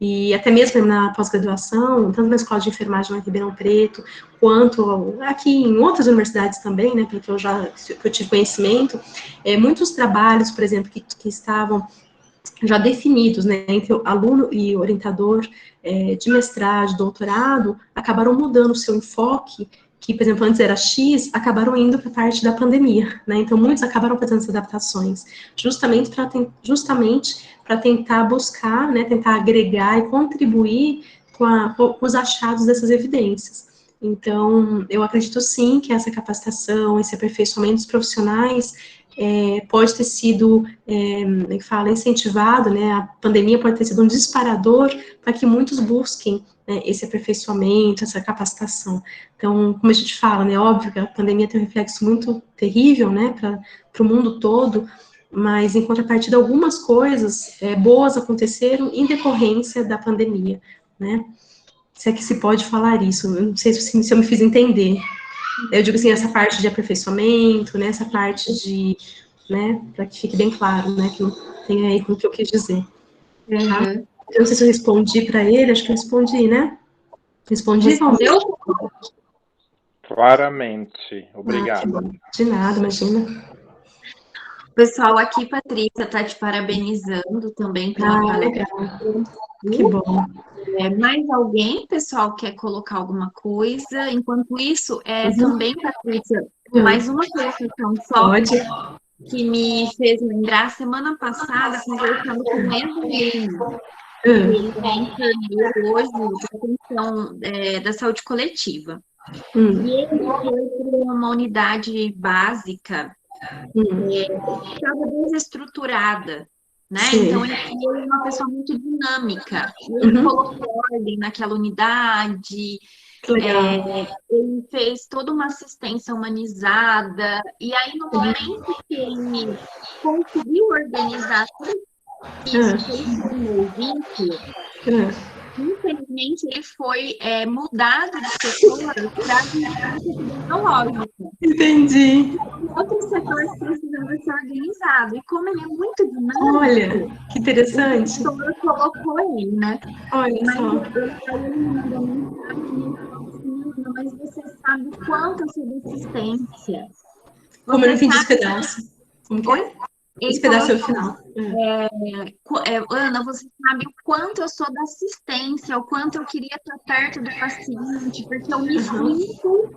E até mesmo na pós-graduação, tanto na Escola de Enfermagem lá em Ribeirão Preto, quanto aqui em outras universidades também, né, pelo que eu tive conhecimento, muitos trabalhos, por exemplo, que estavam já definidos, né, entre o aluno e orientador de mestrado, de doutorado, acabaram mudando o seu enfoque, que, por exemplo, antes era X, acabaram indo para a parte da pandemia, né, então muitos acabaram fazendo essas adaptações, justamente para tentar buscar, né, tentar agregar e contribuir com os achados dessas evidências. Então, eu acredito sim que essa capacitação, esse aperfeiçoamento dos profissionais pode ter sido, incentivado, né, a pandemia pode ter sido um disparador para que muitos busquem, né, esse aperfeiçoamento, essa capacitação. Então, como a gente fala, né, óbvio que a pandemia tem um reflexo muito terrível, né, para o mundo todo, mas em contrapartida, algumas coisas boas aconteceram em decorrência da pandemia, né, se é que se pode falar isso, eu não sei se eu me fiz entender. Eu digo assim, essa parte de aperfeiçoamento, né, essa parte de, né, para que fique bem claro, né, que não tem aí com o que eu quis dizer. Tá? Eu não sei se eu respondi para ele, acho que eu respondi, né? Respondi, Respondeu? Claramente. Obrigado. De nada, imagina. Pessoal, aqui, Patrícia, tá te parabenizando também pela palestra. Legal. Que bom. Mais alguém, pessoal, quer colocar alguma coisa? Enquanto isso, também, Patrícia, mais uma colocação só. Pode. Que me fez lembrar, semana passada, conversando com o Evelyn, ele é enfermeiro hoje da atenção da saúde coletiva. E ele foi para uma unidade básica que estava desestruturada, né? Sim. Então, ele foi uma pessoa muito dinâmica. Ele colocou ordem naquela unidade, ele fez toda uma assistência humanizada, e aí no momento que ele conseguiu organizar tudo isso, que ele tornou vínculo, infelizmente ele foi mudado de setor para a vigilância epidemiológica. Entendi. Outros setores precisam ser organizados, e como ele é muito dinâmico, Olha, que interessante. o professor colocou ele, né? Olha Mas só. ele mandou mensagem, mas você sabe o quanto eu sou de assistência. Como eu não entendi esse pedaço. Como que é? Esse pedaço é o final. Ana, você sabe o quanto eu sou da assistência, o quanto eu queria estar perto do paciente, porque eu me sinto,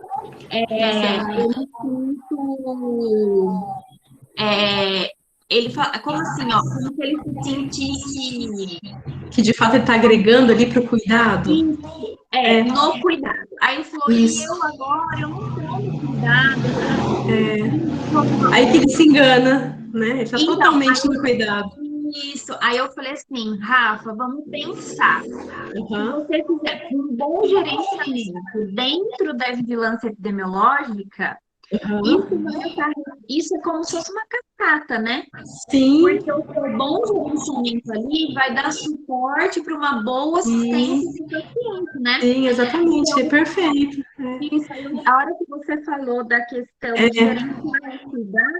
ele fala, como assim, ó, como se ele se sentisse que de fato ele está agregando ali para o cuidado. Isso, no cuidado. Aí ele falou, Isso. e eu agora, eu não tenho cuidado. Aí que ele se engana, né? Ele está Então, totalmente no cuidado. Isso. Aí eu falei assim, Rafa, vamos pensar. Se você fizer um bom gerenciamento dentro da vigilância epidemiológica, isso é como se fosse uma cascata, né? Sim. Porque o seu bom gerenciamento ali vai dar suporte para uma boa assistência do paciente, né? Sim, exatamente, então, é perfeito. Isso, a hora que você falou da questão de gerenciar e cuidar,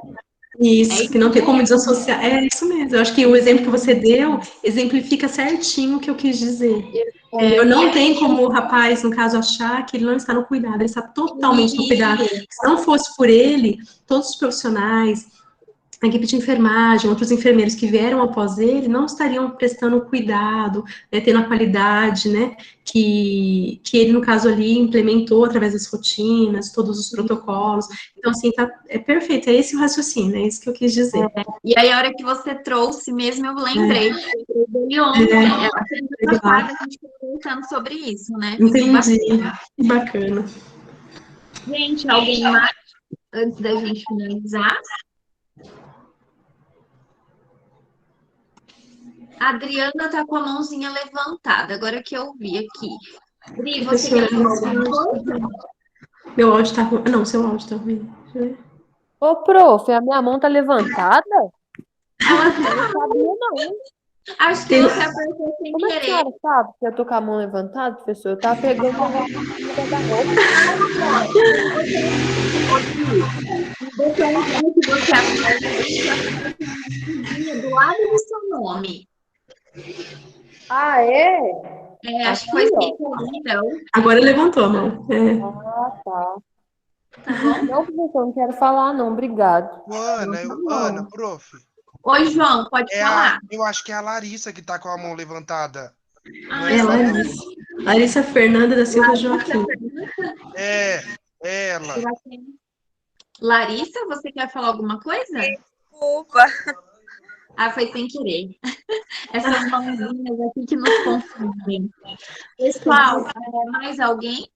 isso, que não tem como desassociar. É isso mesmo. Eu acho que o exemplo que você deu exemplifica certinho o que eu quis dizer. Eu não tenho como o rapaz, no caso, achar que ele não está no cuidado, ele está totalmente no cuidado. Se não fosse por ele, todos os profissionais, a equipe de enfermagem, outros enfermeiros que vieram após ele, não estariam prestando cuidado, né, tendo a qualidade, né, que ele, no caso ali, implementou através das rotinas, todos os protocolos. Então, assim, é perfeito, é esse o raciocínio, é isso que eu quis dizer. E aí, a hora que você trouxe mesmo, eu lembrei. Ontem, a gente ficou conversando sobre isso, né? Entendi, que bacana. Gente, alguém mais, antes da gente finalizar? A Adriana tá com a mãozinha levantada, agora que eu vi aqui. Dri, você quer falar alguma coisa? Meu áudio tá ruim. Não, seu áudio tá ruim. Ô, prof, a minha mão tá levantada? Ela não sabia, não. Acho que você apertou sem Como é que a querer. senhora sabe que eu tô com a mão levantada, professor? Eu tava pegando a roupa da roupa. Você aperta do lado do seu nome. Ah, é? Acho que foi sem então. Agora levantou a mão. Ah, tá. Tá bom? Não, professor, não quero falar, não. Obrigado. Ana, prof. Oi, João, pode falar. Eu acho que é a Larissa que tá com a mão levantada. Ai, É Larissa. Larissa Fernanda da Silva Joaquim. É ela. Larissa, você quer falar alguma coisa? Desculpa. Ah, foi sem querer. Essas mãozinhas aqui que nos confundem. Pessoal, mais alguém?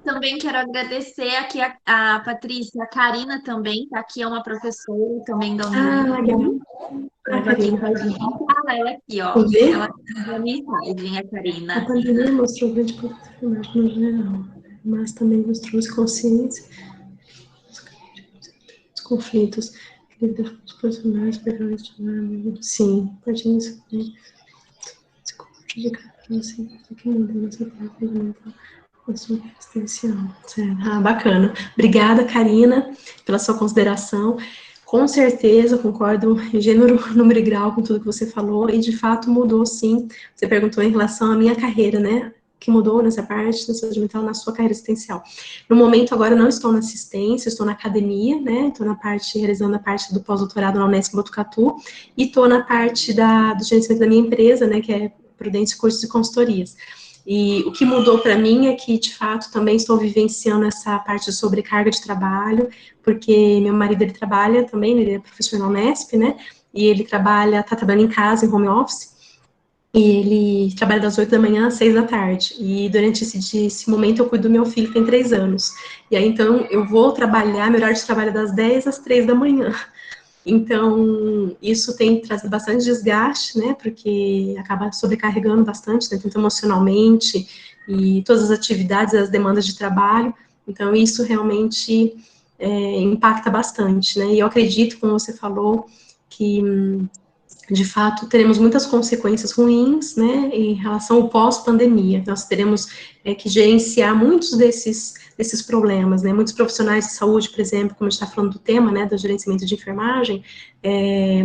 Também quero agradecer aqui a Patrícia, a Karina também, tá aqui, é uma professora também da Univille. Estava aqui com a gente. Ela aqui, ó. Ela mandou a mensagem, a Karina. A pandemia mostrou grande potencialidade no geral, mas também mostrou consciência dos conflitos dos profissionais, sim, partindo disso, que mudou essa parte fundamental da sua existencial. Ah, bacana. Obrigada, Karina, pela sua consideração. Com certeza, concordo em gênero, número e grau com tudo que você falou, e de fato mudou, sim. Você perguntou em relação à minha carreira, né? Que mudou nessa parte da saúde mental na sua carreira assistencial. No momento, agora, eu não estou na assistência, estou na academia, né? Estou realizando a parte do pós-doutorado na Unesp Botucatu, e estou na parte do gerenciamento da minha empresa, né? Que é Prudência Cursos e Consultorias. E o que mudou para mim é que, de fato, também estou vivenciando essa parte de sobrecarga de trabalho, porque meu marido, ele trabalha também, ele é profissional Unesp, né? E ele está trabalhando em casa, em home office, e ele trabalha das 8 da manhã às 6 da tarde. E durante esse momento eu cuido do meu filho, que tem 3 anos. E aí, então, eu vou trabalhar, meu horário de trabalho é das 10 às 3 da manhã. Então, isso tem trazido bastante desgaste, né, porque acaba sobrecarregando bastante, né, tanto emocionalmente, e todas as atividades, as demandas de trabalho. Então, isso realmente impacta bastante, né, e eu acredito, como você falou, que de fato, teremos muitas consequências ruins, né, em relação ao pós-pandemia. Nós teremos que gerenciar muitos desses problemas, né, muitos profissionais de saúde, por exemplo, como a gente está falando do tema, né, do gerenciamento de enfermagem,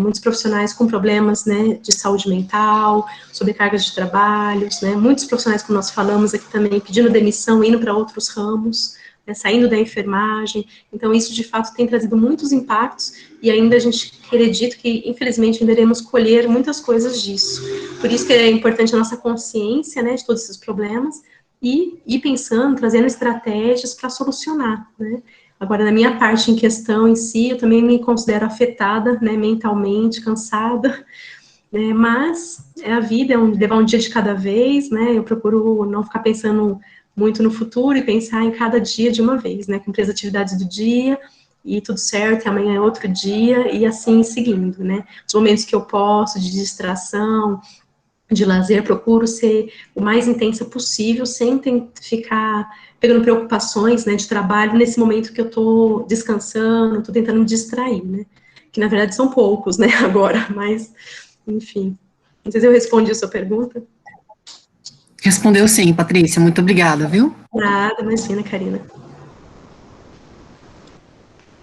muitos profissionais com problemas, né, de saúde mental, sobrecargas de trabalhos, né, muitos profissionais, como nós falamos aqui também, pedindo demissão, indo para outros ramos, né, saindo da enfermagem. Então, isso, de fato, tem trazido muitos impactos, e ainda a gente acredita que, infelizmente, ainda iremos colher muitas coisas disso. Por isso que é importante a nossa consciência, né, de todos esses problemas, e ir pensando, trazendo estratégias para solucionar, né. Agora, na minha parte em questão em si, eu também me considero afetada, né, mentalmente, cansada, né, mas é a vida, levar um dia de cada vez, né, eu procuro não ficar pensando muito no futuro e pensar em cada dia de uma vez, né, cumprir as atividades do dia, e tudo certo, e amanhã é outro dia, e assim seguindo, né. Os momentos que eu posso, de distração, de lazer, procuro ser o mais intensa possível, sem ficar pegando preocupações, né, de trabalho, nesse momento que eu tô descansando, tô tentando me distrair, né, que na verdade são poucos, né, agora, mas, enfim. Não sei se eu respondi a sua pergunta. Respondeu sim, Patrícia, muito obrigada, viu? Nada, imagina, Karina.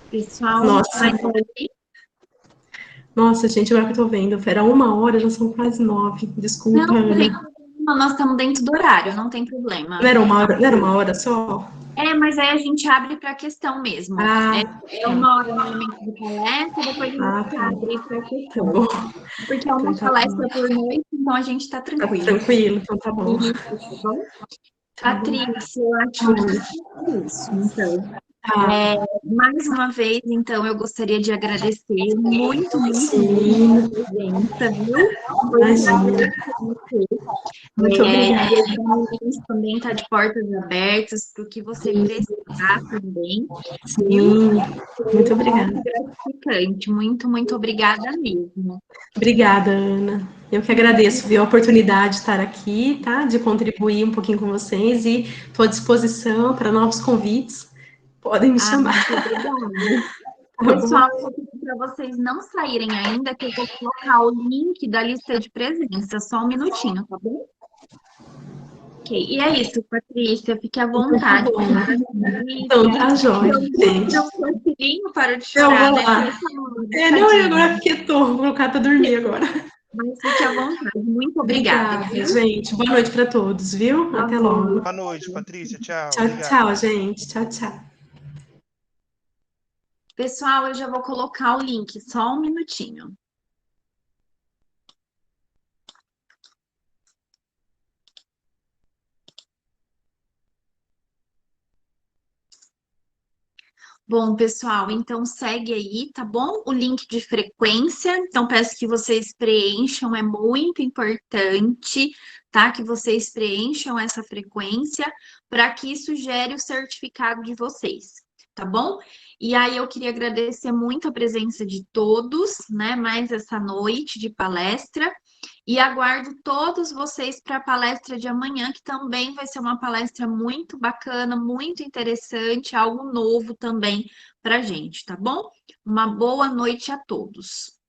Pessoal, Nossa, gente, agora que eu tô vendo, era 1 hora, já são quase 9, desculpa, não, Ana. nós estamos dentro do horário, não tem problema. Não era 1 hora, não era 1 hora só? Mas aí a gente abre para a questão mesmo. Ah, é 1 hora normalmente de palestra, depois a gente abre para a questão. Tá bom. Porque é uma palestra por noite, então a gente está tranquilo. Tá tranquilo, então tá bom. Isso, tá bom? Patrícia, eu acho que é isso, então. Mais uma vez, então, eu gostaria de agradecer muito a presença, viu? Muito obrigada. Também está de portas abertas para o que você precisar também. Sim, muito obrigada. Gratificante, muito obrigada mesmo. Obrigada, Ana. Eu que agradeço, viu, a oportunidade de estar aqui, tá? De contribuir um pouquinho com vocês, e estou à disposição para novos convites. Podem me chamar. Pessoal, eu vou pedir para vocês não saírem ainda, que eu vou colocar o link da lista de presença. Só um minutinho, tá bom? Ok, e é isso, Patrícia, fique à vontade. Então, tá jóia, gente. Não, seu filhinho parou de chorar, né? Não, eu agora quietou, vou colocar para dormir agora. Mas fique à vontade, muito obrigada. Gente. Boa noite para todos, viu? Até logo. Boa noite, Patrícia. Tchau. Tchau, gente. Tchau, tchau. Pessoal, eu já vou colocar o link, só um minutinho. Bom, pessoal, então segue aí, tá bom? O link de frequência. Então, peço que vocês preencham, é muito importante, tá? Que vocês preencham essa frequência para que isso gere o certificado de vocês, tá bom? E aí eu queria agradecer muito a presença de todos, né? Mais essa noite de palestra. E aguardo todos vocês para a palestra de amanhã, que também vai ser uma palestra muito bacana, muito interessante, algo novo também para a gente, tá bom? Uma boa noite a todos.